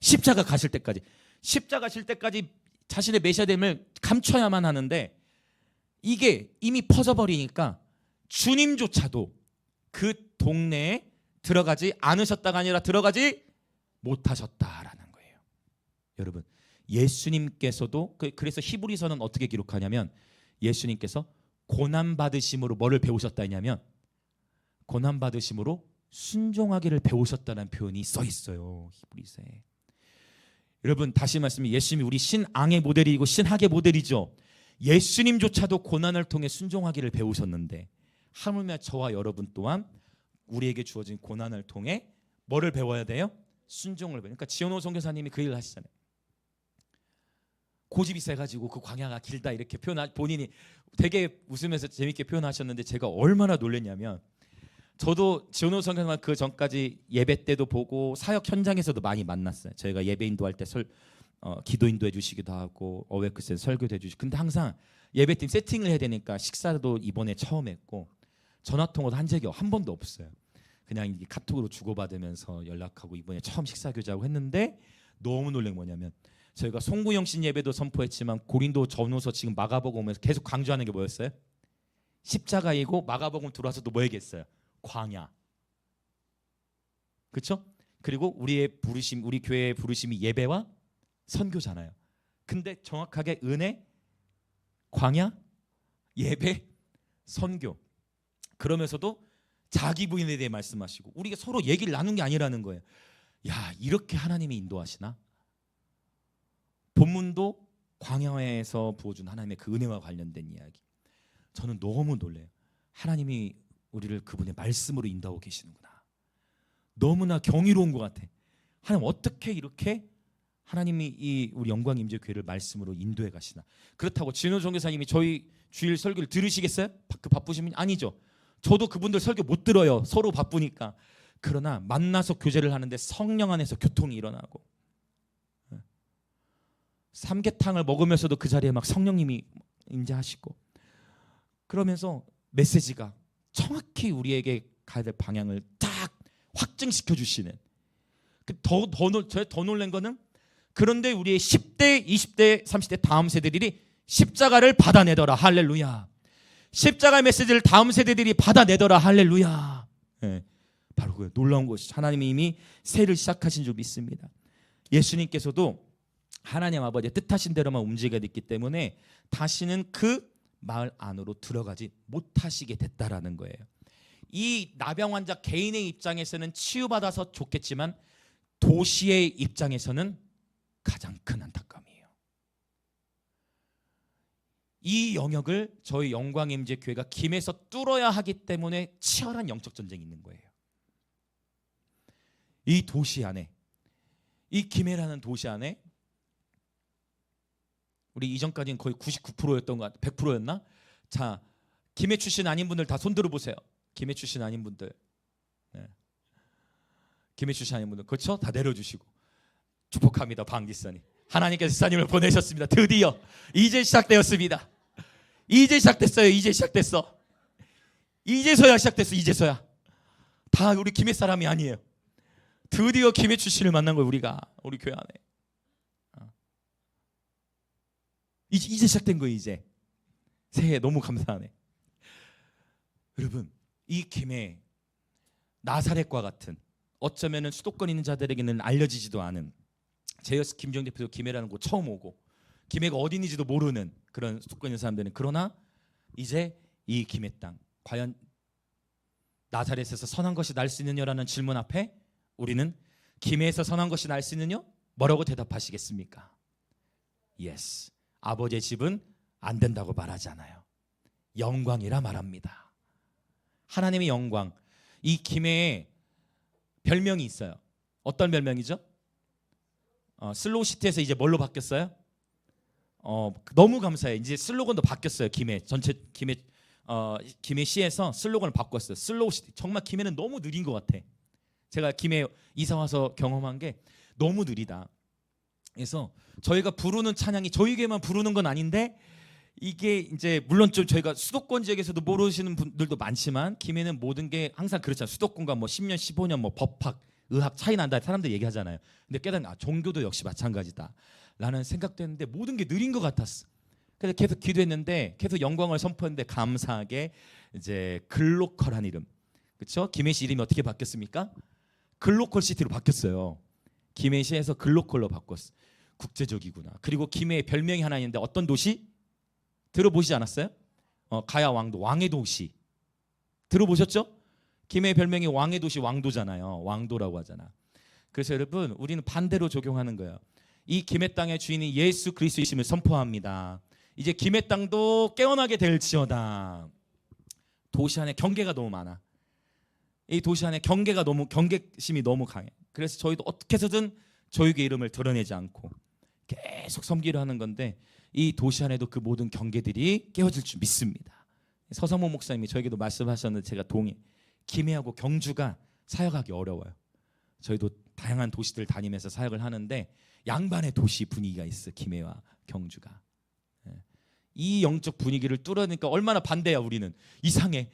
십자가 가실 때까지. 십자가 가실 때까지 자신의 메시아됨을 감춰야만 하는데 이게 이미 퍼져버리니까 주님조차도 그 동네에 들어가지 않으셨다가 아니라 들어가지 못하셨다라는 거예요. 여러분, 예수님께서도 그래서 히브리서는 어떻게 기록하냐면 예수님께서 고난받으심으로 뭐를 배우셨다 했냐면 고난받으심으로 순종하기를 배우셨다는 표현이 써 있어요. 히브리서에. 여러분, 다시 말씀드리면 예수님이 우리 신앙의 모델이고 신학의 모델이죠. 예수님조차도 고난을 통해 순종하기를 배우셨는데 하물며 저와 여러분 또한 우리에게 주어진 고난을 통해 뭐를 배워야 돼요? 순종을 배워요. 그러니까 지현호 선교사님이 그 일을 하시잖아요. 고집이 세가지고 그 광야가 길다 이렇게 본인이 되게 웃으면서 재밌게 표현하셨는데 제가 얼마나 놀랐냐면 저도 지현호 선교사님 그 전까지 예배 때도 보고 사역 현장에서도 많이 만났어요. 저희가 예배 인도할 때 기도 인도해 주시기도 하고 어웨크스에 설교도 해주시고 근데 항상 예배팀 세팅을 해야 되니까 식사도 이번에 처음 했고 전화통화도 한 적이 한 번도 없어요. 그냥 카톡으로 주고받으면서 연락하고 이번에 처음 식사 교제하고 했는데 너무 놀란 게 뭐냐면 저희가 송구영신 예배도 선포했지만 고린도 전후서 지금 마가복음 오면서 계속 강조하는 게 뭐였어요? 십자가이고 마가복음 들어와서도 뭐 얘기했어요? 광야. 그렇죠? 그리고 우리의 부르심, 우리 교회의 부르심이 예배와 선교잖아요. 근데 정확하게 은혜, 광야, 예배, 선교. 그러면서도 자기 부인에 대해 말씀하시고 우리가 서로 얘기를 나눈 게 아니라는 거예요. 야, 이렇게 하나님이 인도하시나? 본문도 광야에서 부어준 하나님의 그 은혜와 관련된 이야기. 저는 너무 놀래요. 하나님이 우리를 그분의 말씀으로 인도하고 계시는구나. 너무나 경이로운 것 같아. 하나님 어떻게 이렇게 하나님이 이 우리 영광임재교회를 말씀으로 인도해 가시나. 그렇다고 진호 종교사님이 저희 주일 설교를 들으시겠어요? 그 바쁘시면 아니죠. 저도 그분들 설교 못 들어요. 서로 바쁘니까. 그러나 만나서 교제를 하는데 성령 안에서 교통이 일어나고 삼계탕을 먹으면서도 그 자리에 막 성령님이 임재하시고 그러면서 메시지가 정확히 우리에게 가야 될 방향을 딱 확증시켜 주시는. 더 놀란 거는 그런데 우리의 10대, 20대, 30대 다음 세대들이 십자가를 받아내더라. 할렐루야. 십자가의 메시지를 다음 세대들이 받아내더라. 할렐루야. 네, 바로 그 놀라운 것이 하나님이 이미 세를 시작하신 줄 믿습니다. 예수님께서도 하나님 아버지의 뜻하신 대로만 움직여야 됐기 때문에 다시는 그 마을 안으로 들어가지 못하시게 됐다라는 거예요. 이 나병 환자 개인의 입장에서는 치유받아서 좋겠지만 도시의 입장에서는 가장 큰 안타까움이에요. 이 영역을 저희 영광임재교회가 김에서 뚫어야 하기 때문에 치열한 영적 전쟁이 있는 거예요. 이 도시 안에, 이 김해라는 도시 안에 우리 이전까지는 거의 99%였던 것 같아요. 100%였나? 자, 김해 출신 아닌 분들 다 손 들어보세요. 김해 출신 아닌 분들, 네. 김해 출신 아닌 분들, 그렇죠? 다 내려주시고 축복합니다. 방지사님, 하나님께서 지사님을 보내셨습니다. 드디어 이제 시작되었습니다. 이제 시작됐어요. 이제 시작됐어. 이제서야 시작됐어. 이제서야. 다 우리 김해 사람이 아니에요. 드디어 김해 출신을 만난 거예요. 우리가 우리 교회 안에 이제 시작된 거예요. 이제 새해 너무 감사하네. 여러분, 이 김해 나사렛과 같은, 어쩌면은 수도권 있는 자들에게는 알려지지도 않은, 제이어스 김정 대표도 김해라는 곳 처음 오고 김해가 어디 있는지도 모르는 그런 수도권 있는 사람들은, 그러나 이제 이 김해 땅, 과연 나사렛에서 선한 것이 날 수 있느냐라는 질문 앞에 우리는 김해에서 선한 것이 날 수 있느냐? 뭐라고 대답하시겠습니까? Yes. 아버지의 집은 안 된다고 말하지 않아요. 영광이라 말합니다. 하나님의 영광. 이 김해에 별명이 있어요. 어떤 별명이죠? 슬로우시티에서 이제 뭘로 바뀌었어요? 너무 감사해요. 이제 슬로건도 바뀌었어요. 김해 전체 김해시에서 슬로건을 바꿨어요. 슬로우시티. 정말 김해는 너무 느린 것 같아. 제가 김해 이사 와서 경험한 게 너무 느리다. 그래서 저희가 부르는 찬양이 저희에게만 부르는 건 아닌데, 이게 이제 물론 좀 저희가 수도권 지역에서도 모르시는 분들도 많지만 김해는 모든 게 항상 그렇잖아요. 수도권과 뭐 10년, 15년 뭐 법학, 의학 차이 난다 사람들 얘기하잖아요. 근데 깨닫는 종교도 역시 마찬가지다라는 생각도 했는데 모든 게 느린 것 같았어. 그래서 계속 기도했는데, 계속 영광을 선포했는데, 감사하게 이제 글로컬한 이름, 그렇죠? 김해시 이름이 어떻게 바뀌었습니까? 글로컬 시티로 바뀌었어요. 김해시에서 글로컬로 바꿨어. 국제적이구나. 그리고 김해에 별명이 하나 있는데 어떤 도시? 들어보시지 않았어요? 가야 왕도, 왕의 도시. 들어보셨죠? 김해 별명이 왕의 도시, 왕도잖아요. 왕도라고 하잖아. 그래서 여러분, 우리는 반대로 적용하는 거예요. 이 김해 땅의 주인이 예수 그리스도이심을 선포합니다. 이제 김해 땅도 깨어나게 될지어다. 도시 안에 경계가 너무 많아. 이 도시 안에 경계심이 너무 강해. 그래서 저희도 어떻게 해서든 저희의 이름을 드러내지 않고 계속 섬기려 하는 건데, 이 도시 안에도 그 모든 경계들이 깨어질 줄 믿습니다. 서성모 목사님이 저에게도 말씀하셨는데 제가 동의. 김해하고 경주가 사역하기 어려워요. 저희도 다양한 도시들 다니면서 사역을 하는데 양반의 도시 분위기가 있어. 김해와 경주가. 이 영적 분위기를 뚫으니까 얼마나 반대야. 우리는 이상해.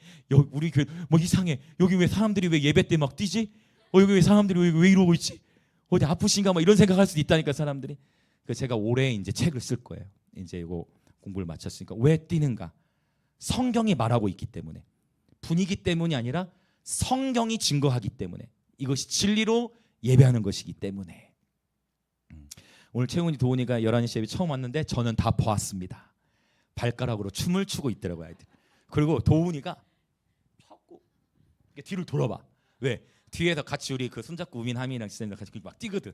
우리 교회 뭐 이상해. 여기 왜 사람들이 왜 예배 때 막 뛰지? 여기 왜 사람들이 왜 이러고 있지? 어디 아프신가? 뭐 이런 생각할 수도 있다니까 사람들이. 그래서 제가 올해 이제 책을 쓸 거예요. 이제 이거 공부를 마쳤으니까. 왜 뛰는가? 성경이 말하고 있기 때문에. 분위기 때문이 아니라 성경이 증거하기 때문에. 이것이 진리로 예배하는 것이기 때문에. 오늘 채훈이 도훈이가 11시 예배 처음 왔는데 저는 다 보았습니다. 발가락으로 춤을 추고 있더라고요, 아이들. 그리고 도훈이가 자꾸 뒤를 돌아봐. 왜? 뒤에서 같이 우리 그 손잡고 우민하민이랑 지사님들 같이 막 뛰거든.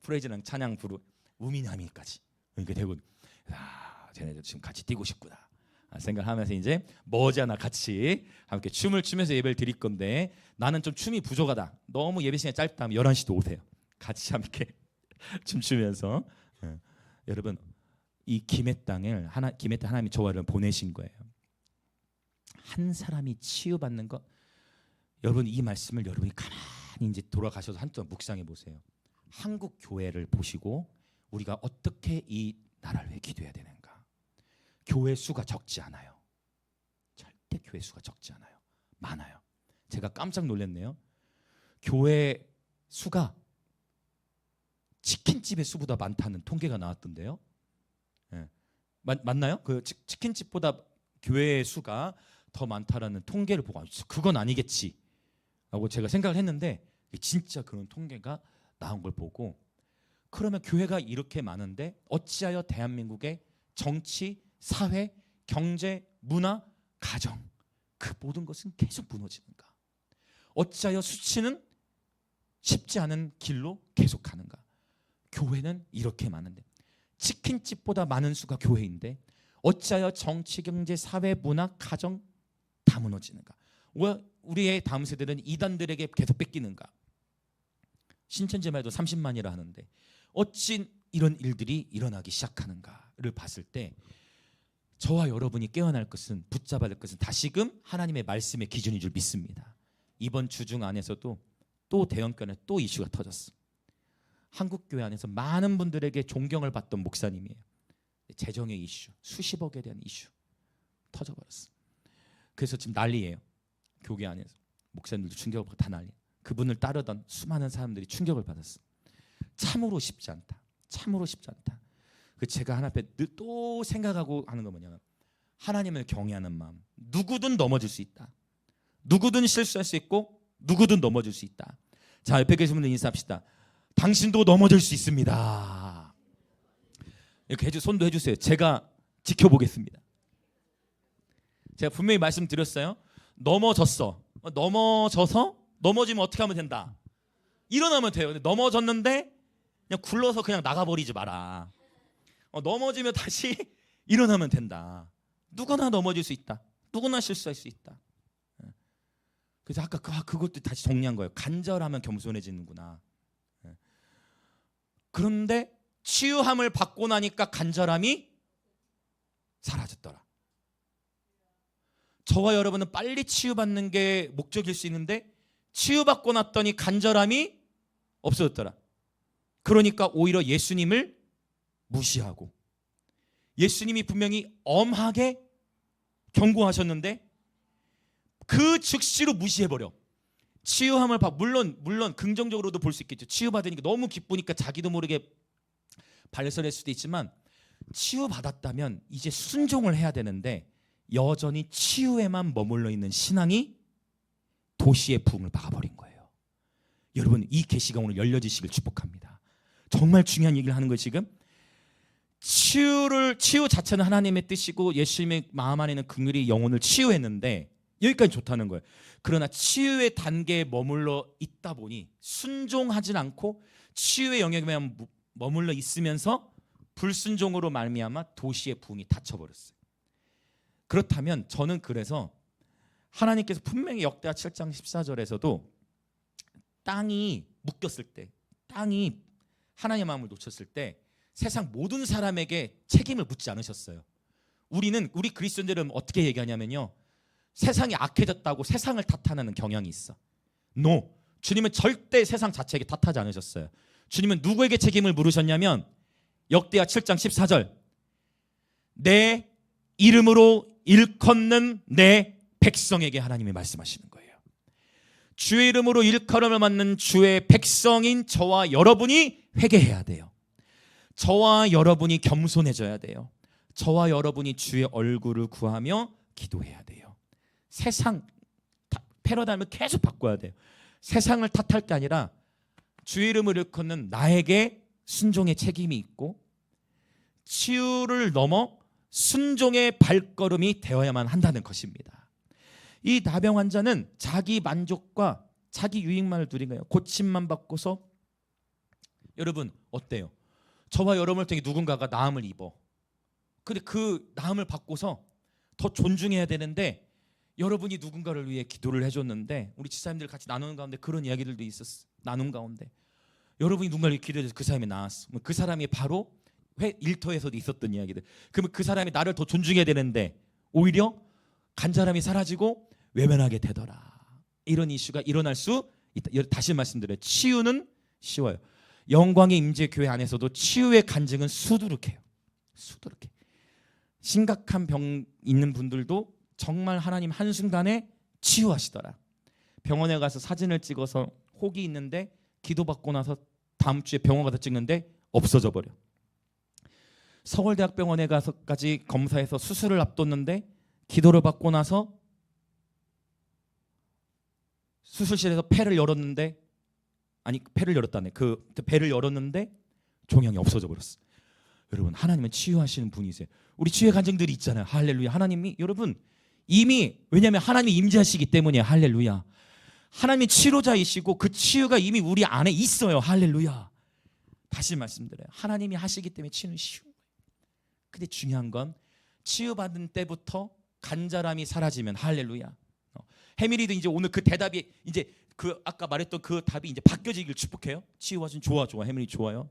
프레이즈랑 찬양 부르 우민하민까지 이렇게 되고, 쟤네들 지금 같이 뛰고 싶구나 생각하면서 이제 머지않아 같이 함께 춤을 추면서 예배를 드릴 건데, 나는 좀 춤이 부족하다, 너무 예배 시간이 짧다 하면 11시도 오세요. 같이 함께 춤추면서. 여러분, 이 김해 땅을 하나님이 저와를 보내신 거예요. 한 사람이 치유받는 것. 여러분, 이 말씀을 여러분이 가만히 이제 돌아가셔서 한번 묵상해 보세요. 한국 교회를 보시고 우리가 어떻게 이 나라를 위해 기도해야 되는가. 교회 수가 적지 않아요. 절대 교회 수가 적지 않아요. 많아요. 제가 깜짝 놀랐네요. 교회 수가 치킨집의 수보다 많다는 통계가 나왔던데요. 맞나요? 그 치킨집보다 교회의 수가 더 많다라는 통계를 보고, 그건 아니겠지 라고 제가 생각을 했는데 진짜 그런 통계가 나온 걸 보고, 그러면 교회가 이렇게 많은데 어찌하여 대한민국의 정치, 사회, 경제, 문화, 가정 그 모든 것은 계속 무너지는가? 어찌하여 수치는 쉽지 않은 길로 계속 가는가? 교회는 이렇게 많은데 치킨집보다 많은 수가 교회인데 어찌하여 정치, 경제, 사회, 문화, 가정 다 무너지는가? 왜 우리의 다음 세대는 이단들에게 계속 뺏기는가? 신천지만 해도 30만이라 하는데 어찌 이런 일들이 일어나기 시작하는가를 봤을 때 저와 여러분이 깨어날 것은, 붙잡아야 될 것은 다시금 하나님의 말씀의 기준인 줄 믿습니다. 이번 주중 안에서도 또 대형견에 또 이슈가 터졌어. 한국교회 안에서 많은 분들에게 존경을 받던 목사님이에요. 재정의 이슈, 수십억에 대한 이슈 터져버렸어. 그래서 지금 난리예요. 교회 안에서 목사님들도 충격을 받고 다 난리. 그분을 따르던 수많은 사람들이 충격을 받았어. 참으로 쉽지 않다. 참으로 쉽지 않다. 그 제가 하나 앞에 또 생각하고 하는 건 뭐냐면 하나님을 경외하는 마음. 누구든 넘어질 수 있다. 누구든 실수할 수 있고 누구든 넘어질 수 있다. 자, 옆에 계신 분들 인사합시다. 당신도 넘어질 수 있습니다. 이렇게 손도 해주세요. 제가 지켜보겠습니다. 제가 분명히 말씀드렸어요. 넘어졌어. 넘어져서 넘어지면 어떻게 하면 된다. 일어나면 돼요. 근데 넘어졌는데 그냥 굴러서 그냥 나가버리지 마라. 넘어지면 다시 일어나면 된다. 누구나 넘어질 수 있다. 누구나 실수할 수 있다. 그래서 아까 그것도 다시 정리한 거예요. 간절하면 겸손해지는구나. 그런데 치유함을 받고 나니까 간절함이 사라졌더라. 저와 여러분은 빨리 치유받는 게 목적일 수 있는데 치유받고 났더니 간절함이 없어졌더라. 그러니까 오히려 예수님을 무시하고, 예수님이 분명히 엄하게 경고하셨는데 그 즉시로 무시해버려. 치유함을 물론 긍정적으로도 볼 수 있겠죠. 치유받으니까 너무 기쁘니까 자기도 모르게 발설할 수도 있지만 치유받았다면 이제 순종을 해야 되는데 여전히 치유에만 머물러 있는 신앙이 도시의 부흥을 막아버린 거예요. 여러분, 이 계시가 오늘 열려지시길 축복합니다. 정말 중요한 얘기를 하는 거예요. 지금 치유 자체는 하나님의 뜻이고 예수님의 마음 안에 있는 긍휼이 영혼을 치유했는데 여기까지 좋다는 거예요. 그러나 치유의 단계에 머물러 있다 보니 순종하진 않고 치유의 영역에만 머물러 있으면서 불순종으로 말미암아 도시의 부흥이 닫혀버렸어요. 그렇다면 저는 그래서 하나님께서 분명히 역대하 7장 14절에서도 땅이 묶였을 때, 땅이 하나님의 마음을 놓쳤을 때 세상 모든 사람에게 책임을 묻지 않으셨어요. 우리 그리스도인들은 어떻게 얘기하냐면요, 세상이 악해졌다고 세상을 탓하는 경향이 있어. No, 주님은 절대 세상 자체에게 탓하지 않으셨어요. 주님은 누구에게 책임을 물으셨냐면 역대하 7장 14절, 내 이름으로 일컫는 내 백성에게 하나님이 말씀하시는 거예요. 주의 이름으로 일컬음을 받는 주의 백성인 저와 여러분이 회개해야 돼요. 저와 여러분이 겸손해져야 돼요. 저와 여러분이 주의 얼굴을 구하며 기도해야 돼요. 세상 패러다임을 계속 바꿔야 돼요. 세상을 탓할 게 아니라 주의 이름을 일컫는 나에게 순종의 책임이 있고 치유를 넘어 순종의 발걸음이 되어야만 한다는 것입니다. 이 나병 환자는 자기 만족과 자기 유익만을 누린 거예요. 고침만 받고서 여러분 어때요? 저와 여러분을 통해 누군가가 나음을 입어. 근데 그 나음을 받고서 더 존중해야 되는데 여러분이 누군가를 위해 기도를 해줬는데 우리 지사님들 같이 나누는 가운데 그런 이야기들도 있었어. 나눈 가운데 여러분이 누군가를 기도해서 그 사람이 나았어. 그 사람이 바로 일터에서도 있었던 이야기들. 그러면 그 사람이 나를 더 존중해야 되는데 오히려 간절함이 사라지고 외면하게 되더라. 이런 이슈가 일어날 수 있다. 다시 말씀드려요. 치유는 쉬워요. 영광의 임재 교회 안에서도 치유의 간증은 수두룩해요. 수두룩해. 심각한 병 있는 분들도 정말 하나님 한순간에 치유하시더라. 병원에 가서 사진을 찍어서 혹이 있는데 기도받고 나서 다음 주에 병원 가서 찍는데 없어져 버려. 서울대학병원에 가서까지 검사해서 수술을 앞뒀는데 기도를 받고 나서 수술실에서 폐를 열었는데, 아니 폐를 열었다네. 그 배를 열었는데 종양이 없어져 버렸어. 여러분, 하나님은 치유하시는 분이세요. 우리 치유의 간증들이 있잖아요. 할렐루야. 하나님이, 여러분, 이미, 왜냐하면 하나님이 임재하시기 때문이에요. 할렐루야. 하나님이 치료자이시고 그 치유가 이미 우리 안에 있어요. 할렐루야. 다시 말씀드려요. 하나님이 하시기 때문에 치유는 쉬운 거예요. 근데 중요한 건 치유받은 때부터 간절함이 사라지면, 할렐루야, 해밀이도 이제 오늘 그 대답이 이제 그 아까 말했던 그 답이 이제 바뀌어지길 축복해요. 치유하신 좋아 해밀이 좋아요.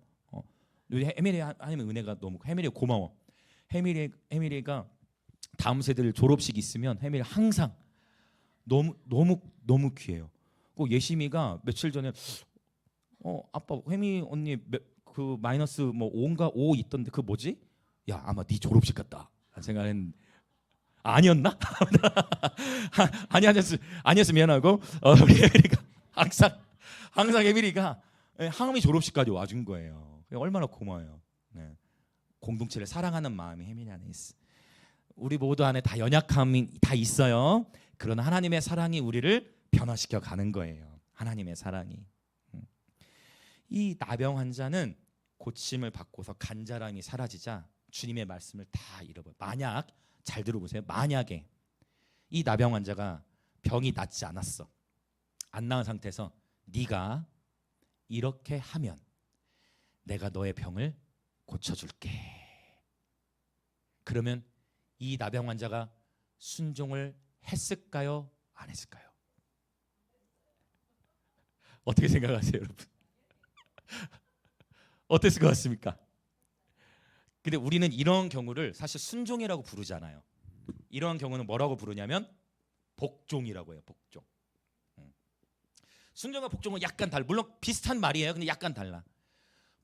우리 해밀이 하나님의 은혜가 너무, 해밀이 고마워. 해밀이가 다음 세대를 졸업식 있으면 해밀이 항상 너무 귀해요. 그 예심이가 며칠 전에 아빠 혜미 언니 그 마이너스 뭐 5인가 5 있던데 그 뭐지? 야, 아마 네 졸업식 같다 생각했는데 아니었나? 아니었으면 미안하고 우리 혜밀이가 항상 혜밀이가 항미 졸업식까지 와준 거예요. 얼마나 고마워요. 네. 공동체를 사랑하는 마음이 혜밀이 안에 있어. 우리 모두 안에 다 연약함이 다 있어요. 그러나 하나님의 사랑이 우리를 변화시켜 가는 거예요. 하나님의 사랑이. 이 나병 환자는 고침을 받고서 간절함이 사라지자 주님의 말씀을 다 잃어버려요. 만약, 잘 들어보세요. 만약에 이 나병 환자가 병이 낫지 않았어, 안 나은 상태에서 네가 이렇게 하면 내가 너의 병을 고쳐줄게. 그러면 이 나병 환자가 순종을 했을까요? 안 했을까요? 어떻게 생각하세요, 여러분? 어땠을 것 같습니까? 근데 우리는 이런 경우를 사실 순종이라고 부르잖아요. 이런 경우는 뭐라고 부르냐면 복종이라고 해요. 복종. 순종과 복종은 약간 달라. 물론 비슷한 말이에요. 근데 약간 달라.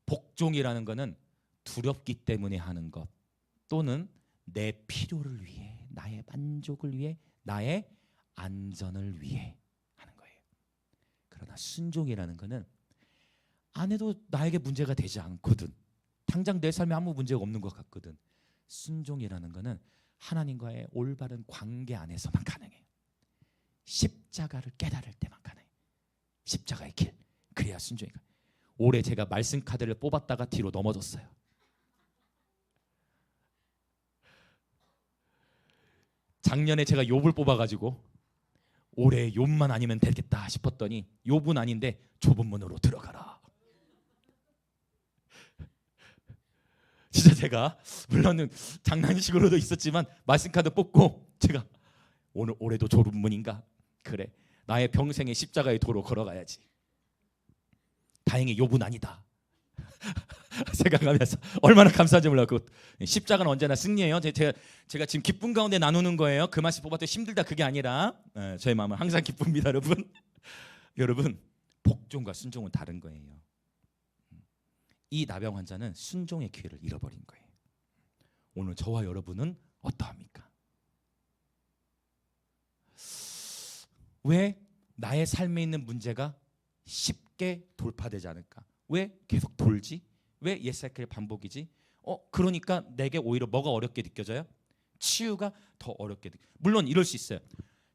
복종이라는 거는 두렵기 때문에 하는 것, 또는 내 필요를 위해, 나의 만족을 위해, 나의 안전을 위해 하는 거예요. 그러나 순종이라는 거는 안 해도 나에게 문제가 되지 않거든. 당장 내 삶에 아무 문제가 없는 것 같거든. 순종이라는 거는 하나님과의 올바른 관계 안에서만 가능해요. 십자가를 깨달을 때만 가능해요. 십자가의 길. 그래야 순종이 가능해요. 올해 제가 말씀 카드를 뽑았다가 뒤로 넘어졌어요. 작년에 제가 욥을 뽑아가지고 올해 욥만 아니면 되겠다 싶었더니 욥은 아닌데 좁은 문으로 들어가라. 진짜 제가 물론 장난식으로도 있었지만 말씀 카드 뽑고 제가 올해도 좁은 문인가? 그래, 나의 평생의 십자가의 도로 걸어가야지. 다행히 욥은 아니다 생각하면서 얼마나 감사한지 몰라요. 그 십자가는 언제나 승리예요. 제가 지금 기쁨 가운데 나누는 거예요. 그 말씀 뽑았더니 힘들다 그게 아니라 저의 마음은 항상 기쁩니다, 여러분. 여러분, 복종과 순종은 다른 거예요. 이 나병 환자는 순종의 기회를 잃어버린 거예요. 오늘 저와 여러분은 어떠합니까? 왜 나의 삶에 있는 문제가 쉽게 돌파되지 않을까? 왜 계속 돌지? 왜 옛사이클의 반복이지? 그러니까 내게 오히려 뭐가 어렵게 느껴져요? 치유가 더 어렵게 물론 이럴 수 있어요.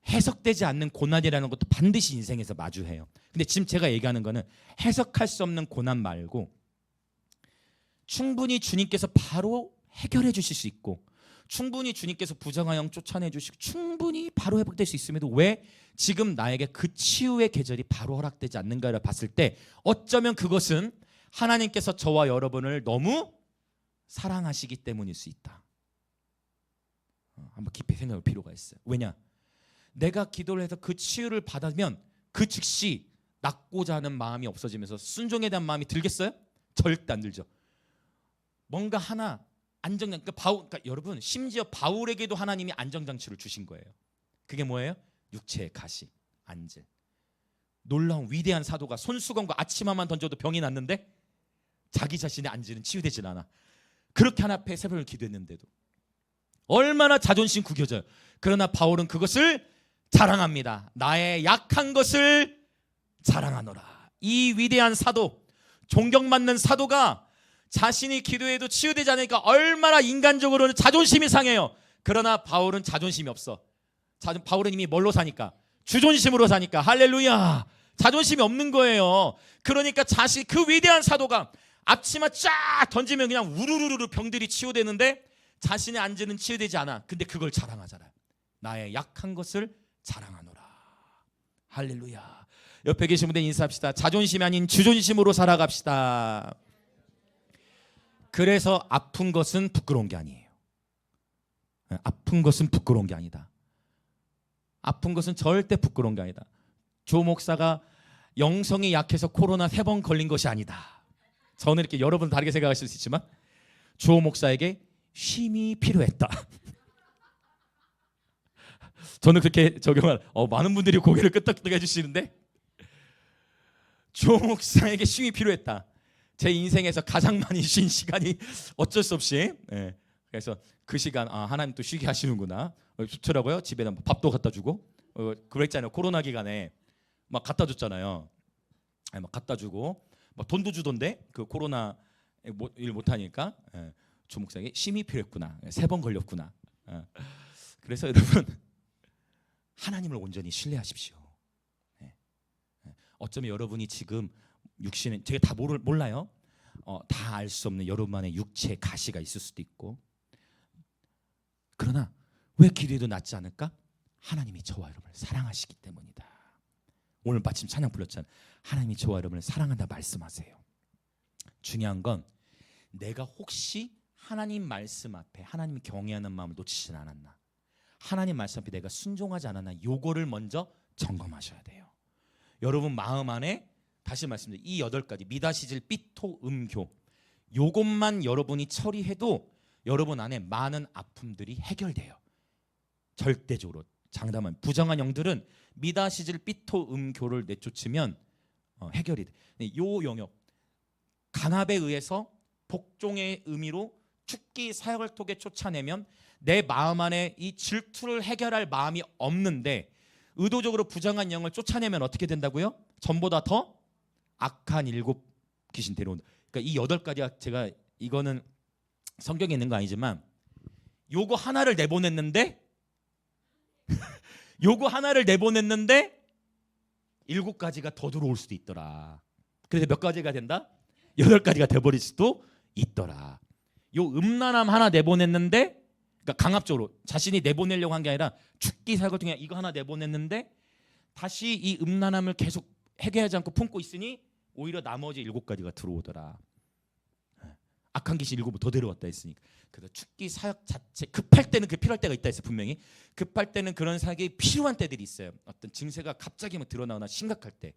해석되지 않는 고난이라는 것도 반드시 인생에서 마주해요. 근데 지금 제가 얘기하는 거는 해석할 수 없는 고난 말고 충분히 주님께서 바로 해결해 주실 수 있고, 충분히 주님께서 부정한 영 쫓아내 주시고, 충분히 바로 회복될 수 있음에도 왜 지금 나에게 그 치유의 계절이 바로 허락되지 않는가를 봤을 때 어쩌면 그것은 하나님께서 저와 여러분을 너무 사랑하시기 때문일 수 있다. 한번 깊이 생각할 필요가 있어요. 왜냐? 내가 기도를 해서 그 치유를 받으면 그 즉시 낫고자 하는 마음이 없어지면서 순종에 대한 마음이 들겠어요? 절대 안 들죠. 뭔가 하나 안정장, 그러니까 여러분, 심지어 바울에게도 하나님이 안정장치를 주신 거예요. 그게 뭐예요? 육체의 가시, 안질. 놀라운 위대한 사도가 손수건과 아치마만 던져도 병이 낫는데 자기 자신의 안질은 치유되질 않아. 그렇게 하나 앞에 새벽을 기도했는데도 얼마나 자존심 구겨져요. 그러나 바울은 그것을 자랑합니다. 나의 약한 것을 자랑하노라. 이 위대한 사도, 존경받는 사도가 자신이 기도해도 치유되지 않으니까 얼마나 인간적으로는 자존심이 상해요. 그러나 바울은 자존심이 없어. 바울은 이미 뭘로 사니까? 주존심으로 사니까. 할렐루야. 자존심이 없는 거예요. 그러니까 그 위대한 사도가 앞치마 쫙 던지면 그냥 우르르르 병들이 치유되는데 자신의 안전은 치유되지 않아. 근데 그걸 자랑하잖아요. 나의 약한 것을 자랑하노라. 할렐루야. 옆에 계신 분들 인사합시다. 자존심이 아닌 주존심으로 살아갑시다. 그래서 아픈 것은 부끄러운 게 아니에요. 아픈 것은 부끄러운 게 아니다. 아픈 것은 절대 부끄러운 게 아니다. 조 목사가 영성이 약해서 코로나 3번 걸린 것이 아니다. 저는 이렇게 여러분 다르게 생각하실 수 있지만 조 목사에게 쉼이 필요했다. 저는 그렇게 적용할 많은 분들이 고개를 끄덕끄덕 해주시는데 조 목사에게 쉼이 필요했다. 제 인생에서 가장 많이 쉰 시간이 어쩔 수 없이 그래서 그 시간 하나님 또 쉬게 하시는구나. 좋더라고요. 집에다 밥도 갖다 주고 그랬잖아요. 코로나 기간에 막 갖다 줬잖아요. 막 갖다 주고 막 돈도 주던데 그 코로나 일 못하니까 조 목사에게 쉼이 필요했구나. 3번 걸렸구나. 그래서 여러분 하나님을 온전히 신뢰하십시오. 어쩌면 여러분이 지금 육신에 제가 다 몰라요. 다 알 수 없는 여러분만의 육체의 가시가 있을 수도 있고 그러나 왜 기도해도 낫지 않을까? 하나님이 저와 여러분을 사랑하시기 때문이다. 오늘 마침 찬양 불렀잖아요. 하나님이 저와 여러분을 사랑한다 말씀하세요. 중요한 건 내가 혹시 하나님 말씀 앞에 하나님을 경외하는 마음을 놓치지 않았나, 하나님 말씀 앞에 내가 순종하지 않았나, 요거를 먼저 점검하셔야 돼요. 여러분 마음 안에 다시 말씀드려요. 이 8가지 미다시질 삐토 음교 요것만 여러분이 처리해도 여러분 안에 많은 아픔들이 해결돼요. 절대적으로. 장담한 부정한 영들은 미다시질 삐토 음교를 내쫓으면 해결이 돼. 요 영역 강압에 의해서 복종의 의미로 축기 사역을 통해 쫓아내면 내 마음 안에 이 질투를 해결할 마음이 없는데 의도적으로 부정한 영을 쫓아내면 어떻게 된다고요? 전보다 더 악한 7 귀신 데려온다. 그러니까 이 8가지가 제가 이거는 성경에 있는 거 아니지만 요거 하나를 내보냈는데 요거 하나를 내보냈는데 7가지가 더 들어올 수도 있더라. 그래서 몇 가지가 된다? 8가지가 돼버릴 수도 있더라. 요 음란함 하나 내보냈는데 그러니까 강압적으로 자신이 내보내려고 한 게 아니라 죽기 사역을 통해 이거 하나 내보냈는데 다시 이 음란함을 계속 해결하지 않고 품고 있으니 오히려 나머지 7가지가 들어오더라. 악한 귀신 7을 더 데려왔다 했으니까. 그래서 죽기 사역 자체 급할 때는 그 필요할 때가 있다 했어요. 분명히 급할 때는 그런 사역이 필요한 때들이 있어요. 어떤 증세가 갑자기 드러나거나 심각할 때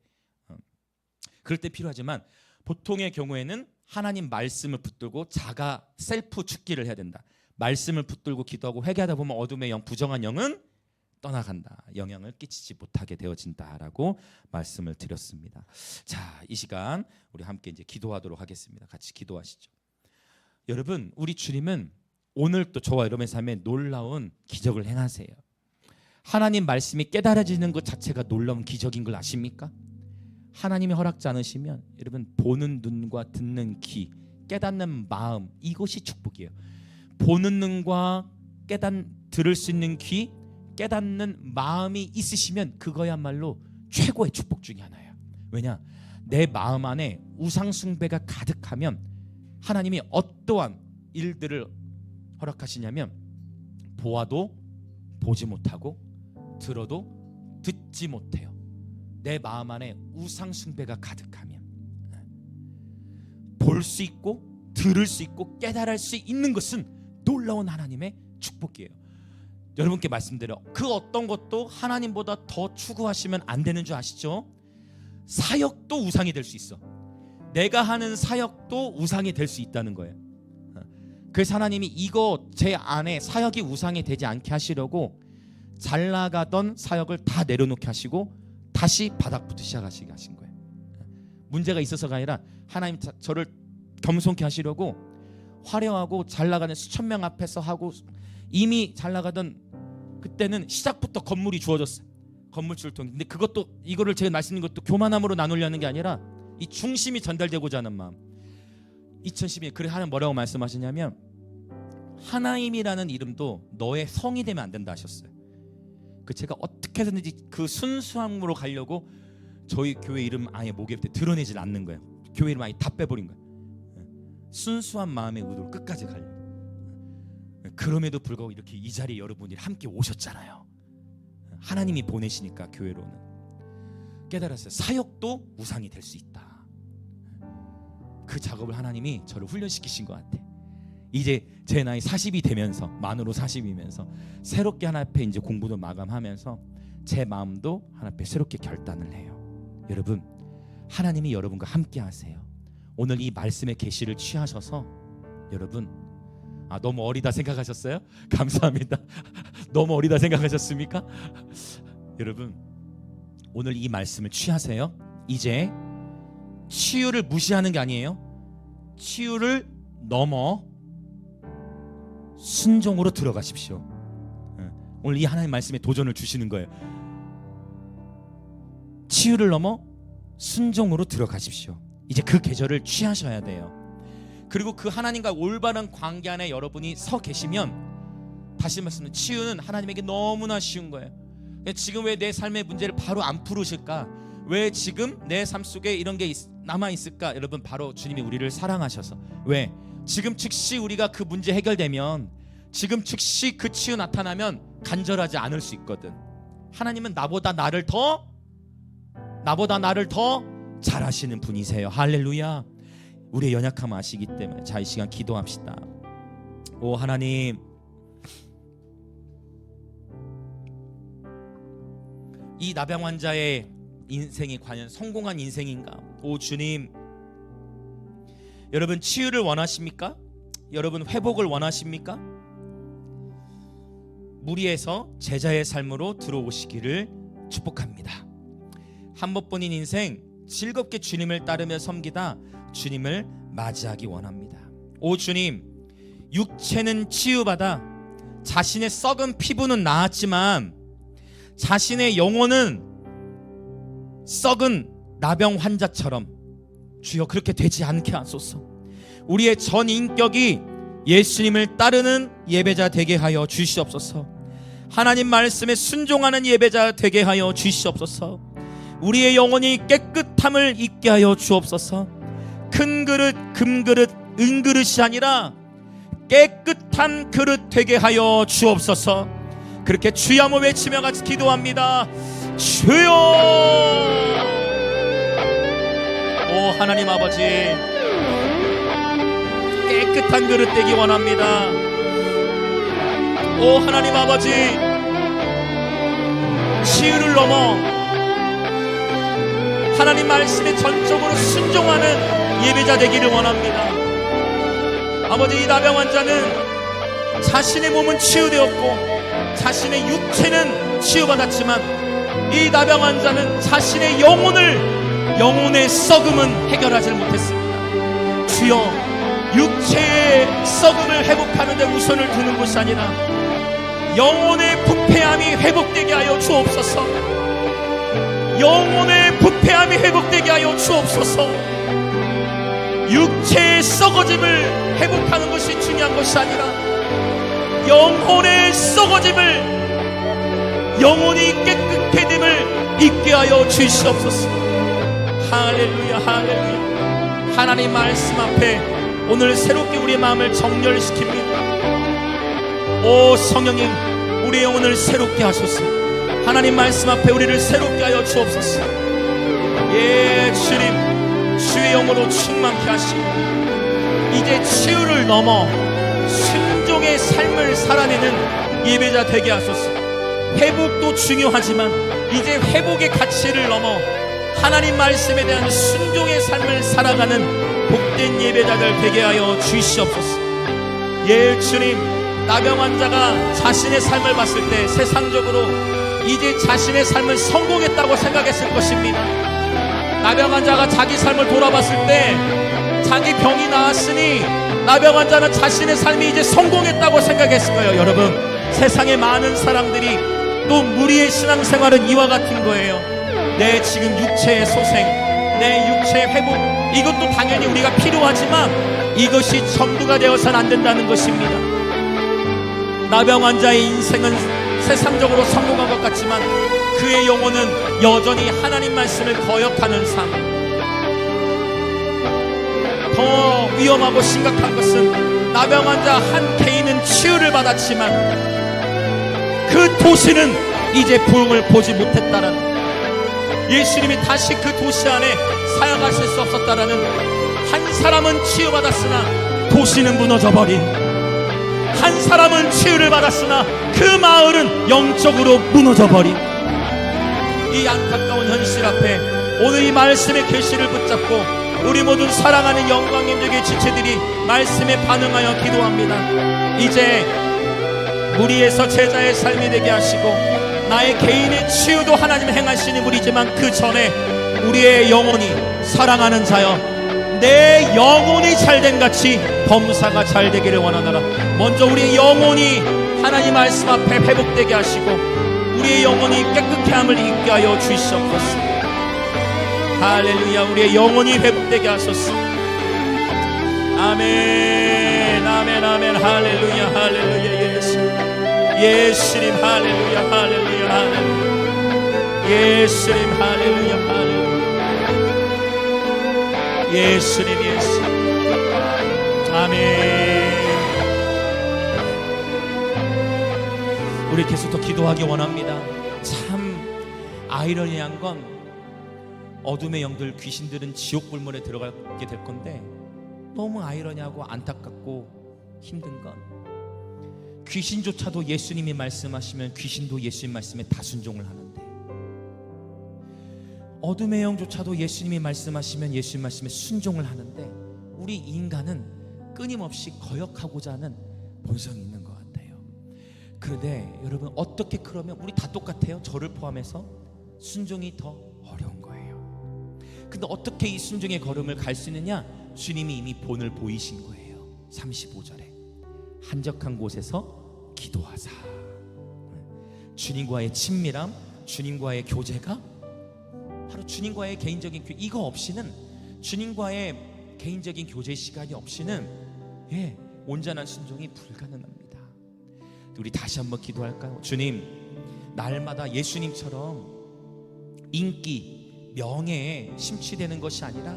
그럴 때 필요하지만 보통의 경우에는 하나님 말씀을 붙들고 자가 셀프 죽기를 해야 된다. 말씀을 붙들고 기도하고 회개하다 보면 어둠의 영, 부정한 영은 떠나간다. 영향을 끼치지 못하게 되어진다라고 말씀을 드렸습니다. 자, 이 시간 우리 함께 이제 기도하도록 하겠습니다. 같이 기도하시죠. 여러분, 우리 주님은 오늘 또 저와 여러분의 삶에 놀라운 기적을 행하세요. 하나님 말씀이 깨달아지는 것 자체가 놀라운 기적인 걸 아십니까? 하나님이 허락지 않으시면 여러분 보는 눈과 듣는 귀, 깨닫는 마음 이것이 축복이에요. 보는 눈과 들을 수 있는 귀, 깨닫는 마음이 있으시면 그거야말로 최고의 축복 중에 하나예요. 왜냐? 내 마음 안에 우상 숭배가 가득하면 하나님이 어떠한 일들을 허락하시냐면 보아도 보지 못하고 들어도 듣지 못해요. 내 마음 안에 우상 숭배가 가득하면 볼 수 있고 들을 수 있고 깨달을 수 있는 것은 놀라운 하나님의 축복이에요. 여러분께 말씀드려 그 어떤 것도 하나님보다 더 추구하시면 안 되는 줄 아시죠? 사역도 우상이 될 수 있어. 내가 하는 사역도 우상이 될 수 있다는 거예요. 그래서 하나님이 이거 제 안에 사역이 우상이 되지 않게 하시려고 잘 나가던 사역을 다 내려놓게 하시고 다시 바닥부터 시작하시게 하신 거예요. 문제가 있어서가 아니라 하나님 저를 겸손케 하시려고 화려하고 잘 나가는 수천 명 앞에서 하고 이미 잘 나가던 그때는 시작부터 건물이 주어졌어요. 건물주를 통해. 근데 그것도 이거를 제가 말씀드린 것도 교만함으로 나누려는 게 아니라 이 중심이 전달되고자 하는 마음. 2012년 그래 하나님 뭐라고 말씀하시냐면 하나님이라는 이름도 너의 성이 되면 안 된다 하셨어요. 그 제가 어떻게 해서든지 그 순수함으로 가려고 저희 교회 이름 아예 목에 드러내질 않는 거예요. 교회 이름 아예 다 빼버린 거예요. 순수한 마음의 의도로 끝까지 가려고. 그럼에도 불구하고 이렇게 이 자리에 여러분이 함께 오셨잖아요. 하나님이 보내시니까 교회로는 깨달았어요. 사역도 우상이 될 수 있다. 그 작업을 하나님이 저를 훈련시키신 것 같아. 이제 제 나이 40이 되면서, 만으로 40이면서 새롭게 하나 앞에 이제 공부도 마감하면서 제 마음도 하나 앞에 새롭게 결단을 해요. 여러분, 하나님이 여러분과 함께 하세요. 오늘 이 말씀의 계시를 취하셔서 여러분, 너무 어리다 생각하셨어요? 감사합니다. 너무 어리다 생각하셨습니까? 여러분, 오늘 이 말씀을 취하세요. 이제 치유를 무시하는 게 아니에요. 치유를 넘어 순종으로 들어가십시오. 오늘 이 하나님 말씀에 도전을 주시는 거예요. 치유를 넘어 순종으로 들어가십시오. 이제 그 계절을 취하셔야 돼요. 그리고 그 하나님과 올바른 관계 안에 여러분이 서 계시면, 다시 말씀드리면 치유는 하나님에게 너무나 쉬운 거예요. 지금 왜 내 삶의 문제를 바로 안 풀으실까? 왜 지금 내 삶 속에 이런 게 남아있을까? 여러분, 바로 주님이 우리를 사랑하셔서. 왜? 지금 즉시 우리가 그 문제 해결되면, 지금 즉시 그 치유 나타나면 간절하지 않을 수 있거든. 하나님은 나보다 나를 더 잘 아시는 분이세요. 할렐루야. 우리의 연약함을 아시기 때문에. 자, 이 시간 기도합시다. 오 하나님, 이 나병 환자의 인생이 과연 성공한 인생인가? 오 주님, 여러분 치유를 원하십니까? 여러분 회복을 원하십니까? 무리해서 제자의 삶으로 들어오시기를 축복합니다. 한 번뿐인 인생 즐겁게 주님을 따르며 섬기다 주님을 맞이하기 원합니다. 오 주님, 육체는 치유받아 자신의 썩은 피부는 나았지만 자신의 영혼은 썩은 나병 환자처럼 주여 그렇게 되지 않게 하소서. 우리의 전 인격이 예수님을 따르는 예배자 되게 하여 주시옵소서. 하나님 말씀에 순종하는 예배자 되게 하여 주시옵소서. 우리의 영혼이 깨끗함을 잊게 하여 주옵소서. 큰 그릇, 금그릇, 은그릇이 아니라 깨끗한 그릇 되게 하여 주옵소서. 그렇게 주여 한번 외치며 같이 기도합니다. 주여! 오 하나님 아버지, 깨끗한 그릇 되기 원합니다. 오 하나님 아버지, 치유를 넘어 하나님 말씀에 전적으로 순종하는 예배자 되기를 원합니다. 아버지, 이 나병 환자는 자신의 몸은 치유되었고 자신의 육체는 치유받았지만 이 나병 환자는 자신의 영혼의 썩음은 해결하지 못했습니다. 주여, 육체의 썩음을 회복하는 데 우선을 두는 것이 아니라 영혼의 부패함이 회복되게 하여 주옵소서. 영혼의 부패함이 회복되게 하여 주옵소서. 육체의 썩어짐을 회복하는 것이 중요한 것이 아니라 영혼의 썩어짐을, 영혼이 깨끗해짐을 잊게 하여 주시옵소서. 할렐루야, 할렐루야. 하나님 말씀 앞에 오늘 새롭게 우리의 마음을 정렬시킵니다. 오 성령님, 우리의 영혼을 새롭게 하소서. 하나님 말씀 앞에 우리를 새롭게 하여 주옵소서. 예 주님, 주의 영으로 충만케 하시고 이제 치유를 넘어 순종의 삶을 살아내는 예배자 되게 하소서. 회복도 중요하지만 이제 회복의 가치를 넘어 하나님 말씀에 대한 순종의 삶을 살아가는 복된 예배자들 되게 하여 주시옵소서. 예 주님, 나병 환자가 자신의 삶을 봤을 때 세상적으로 이제 자신의 삶은 성공했다고 생각했을 것입니다. 나병 환자가 자기 삶을 돌아봤을 때 자기 병이 나았으니 나병 환자는 자신의 삶이 이제 성공했다고 생각했을 거예요. 여러분, 세상의 많은 사람들이 또 무리의 신앙생활은 이와 같은 거예요. 내 지금 육체의 소생, 내 육체의 회복, 이것도 당연히 우리가 필요하지만 이것이 전부가 되어서는 안 된다는 것입니다. 나병 환자의 인생은 세상적으로 성공한 것 같지만 그의 영혼은 여전히 하나님 말씀을 거역하는 삶, 더 위험하고 심각한 것은 나병 환자 한 개인은 치유를 받았지만 그 도시는 이제 부흥을 보지 못했다라는, 예수님이 다시 그 도시 안에 사역하실 수 없었다라는, 한 사람은 치유받았으나 도시는 무너져버린, 한 사람은 치유를 받았으나 그 마을은 영적으로 무너져버린 이 안타까운 현실 앞에 오늘 이 말씀의 계시를 붙잡고 우리 모든 사랑하는 영광님들의 지체들이 말씀에 반응하여 기도합니다. 이제 무리에서 제자의 삶이 되게 하시고 나의 개인의 치유도 하나님 행하시는 분이지만 그 전에 우리의 영혼이 사랑하는 자여, 내 영혼이 잘된 같이 범사가 잘되기를 원하노라. 먼저 우리의 영혼이 하나님 말씀 앞에 회복되게 하시고 우리의 영혼이 깨끗게 함을 입게 하여 주시옵소서. 할렐루야. 우리의 영혼이 회복되게 하소서. 아멘 아멘 아멘. 할렐루야 할렐루야. 예수님 할렐루야 할렐루야 할렐루야. 예수님 할렐루야 할렐루야. 예수님 예수님. 아멘. 우리 계속 더 기도하기 원합니다. 참 아이러니한 건 어둠의 영들, 귀신들은 지옥 불문에 들어가게 될 건데 너무 아이러니하고 안타깝고 힘든 건 귀신조차도 예수님이 말씀하시면 귀신도 예수님 말씀에 다 순종을 하는데, 어둠의 영조차도 예수님이 말씀하시면 예수님 말씀에 순종을 하는데, 우리 인간은 끊임없이 거역하고자 하는 본성이 있는 것 같아요. 그런데 여러분, 어떻게 그러면 우리 다 똑같아요. 저를 포함해서 순종이 더 어려운 거예요. 근데 어떻게 이 순종의 걸음을 갈 수 있느냐? 주님이 이미 본을 보이신 거예요. 35절에 한적한 곳에서 기도하사. 주님과의 친밀함, 주님과의 교제가 바로 주님과의 개인적인 이거 없이는, 주님과의 개인적인 교제 시간이 없이는 온전한 순종이 불가능합니다. 우리 다시 한번 기도할까요? 주님, 날마다 예수님처럼 인기, 명예에 심취되는 것이 아니라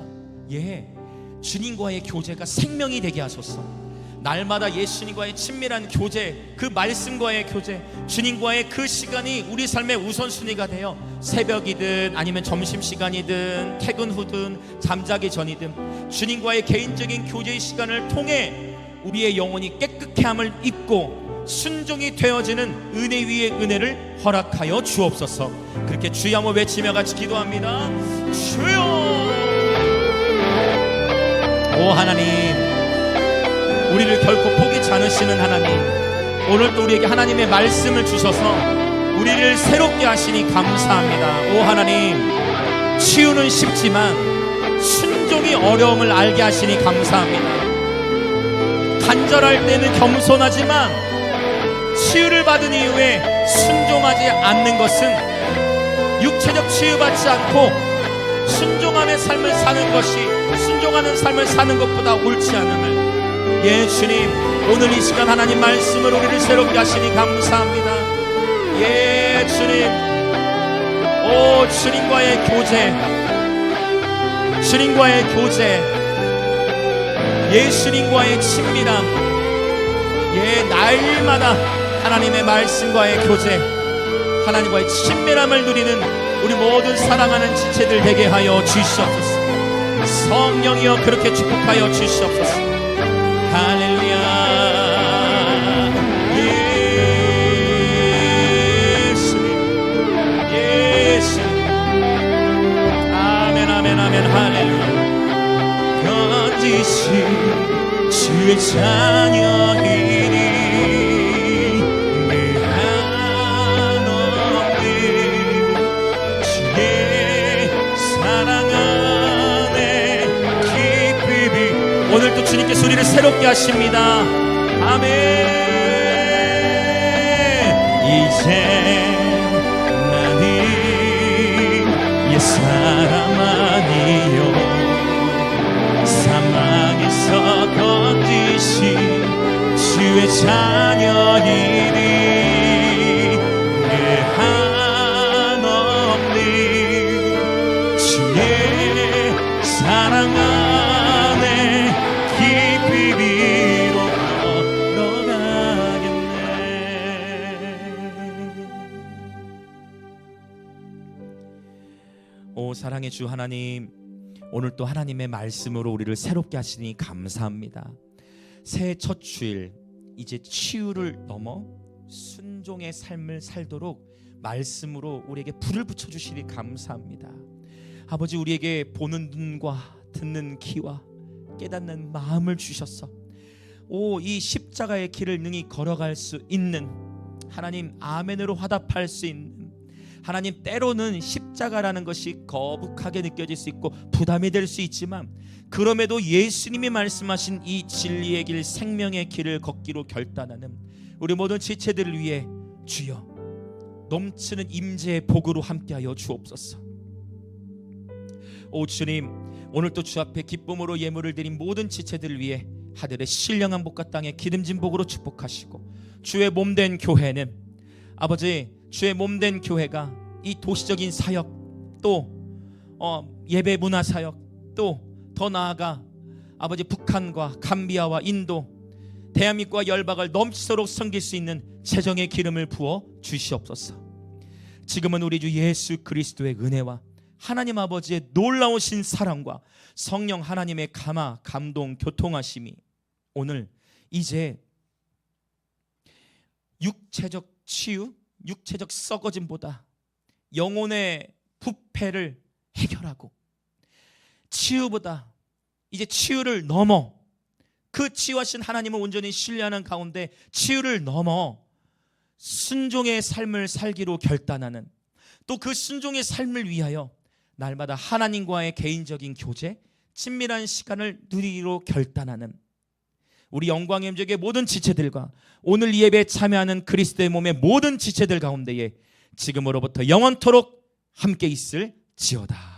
주님과의 교제가 생명이 되게 하소서. 날마다 예수님과의 친밀한 교제, 그 말씀과의 교제, 주님과의 그 시간이 우리 삶의 우선순위가 되어 새벽이든 아니면 점심시간이든 퇴근 후든 잠자기 전이든 주님과의 개인적인 교제의 시간을 통해 우리의 영혼이 깨끗해 함을 입고 순종이 되어지는 은혜 위에 은혜를 허락하여 주옵소서. 그렇게 주여 한번 외치며 같이 기도합니다. 주여. 오 하나님, 우리를 결코 포기치 않으시는 하나님, 오늘도 우리에게 하나님의 말씀을 주셔서 우리를 새롭게 하시니 감사합니다. 오 하나님, 치유는 쉽지만 순종이 어려움을 알게 하시니 감사합니다. 간절할 때는 겸손하지만 치유를 받은 이후에 순종하지 않는 것은 육체적 치유받지 않고 순종하는 삶을 사는 것이, 순종하는 삶을 사는 것보다 옳지 않음을, 주님, 오늘 이 시간 하나님 말씀으로 우리를 새롭게 하시니 감사합니다. 주님, 오 주님과의 교제, 주님과의 교제, 예수님과의 친밀함, 날마다 하나님의 말씀과의 교제, 하나님과의 친밀함을 누리는 우리 모든 사랑하는 지체들 되게 하여 주시옵소서. 성령이여 그렇게 축복하여 주시옵소서. 할렐루야. 예수님, 예수님. 아멘 아멘 아멘. 할렐루야. 변지신 주의 자녀이니 오늘도 주님께 소리를 새롭게 하십니다. 아멘. 이제 나는 옛사람 아니요 사망에서 건지신 주의 자녀이니 내 한없는 주의 사랑 안에 사랑의 주 하나님, 오늘 또 하나님의 말씀으로 우리를 새롭게 하시니 감사합니다. 새해 첫 주일, 이제 치유를 넘어 순종의 삶을 살도록 말씀으로 우리에게 불을 붙여주시니 감사합니다. 아버지, 우리에게 보는 눈과 듣는 귀와 깨닫는 마음을 주셨어. 이 십자가의 길을 능히 걸어갈 수 있는 하나님, 아멘으로 화답할 수 있는 하나님, 때로는 십자가라는 것이 거북하게 느껴질 수 있고 부담이 될 수 있지만 그럼에도 예수님이 말씀하신 이 진리의 길, 생명의 길을 걷기로 결단하는 우리 모든 지체들을 위해 주여 넘치는 임재의 복으로 함께하여 주옵소서. 오 주님, 오늘 또 주 앞에 기쁨으로 예물을 드린 모든 지체들을 위해 하늘의 신령한 복과 땅의 기름진 복으로 축복하시고, 주의 몸된 교회는 아버지, 주의 몸된 교회가 이 도시적인 사역, 또 예배 문화 사역, 또 더 나아가 아버지 북한과 감비아와 인도, 대한민국과 열방을 넘치도록 섬길 수 있는 재정의 기름을 부어 주시옵소서. 지금은 우리 주 예수 그리스도의 은혜와 하나님 아버지의 놀라우신 사랑과 성령 하나님의 감화, 감동, 교통하심이 오늘 이제 육체적 치유, 육체적 썩어짐보다 영혼의 부패를 해결하고, 치유보다 이제 치유를 넘어 그 치유하신 하나님을 온전히 신뢰하는 가운데 치유를 넘어 순종의 삶을 살기로 결단하는, 또 그 순종의 삶을 위하여 날마다 하나님과의 개인적인 교제, 친밀한 시간을 누리기로 결단하는 우리 영광의 임재의 모든 지체들과 오늘 이 예배에 참여하는 그리스도의 몸의 모든 지체들 가운데에 지금으로부터 영원토록 함께 있을지어다.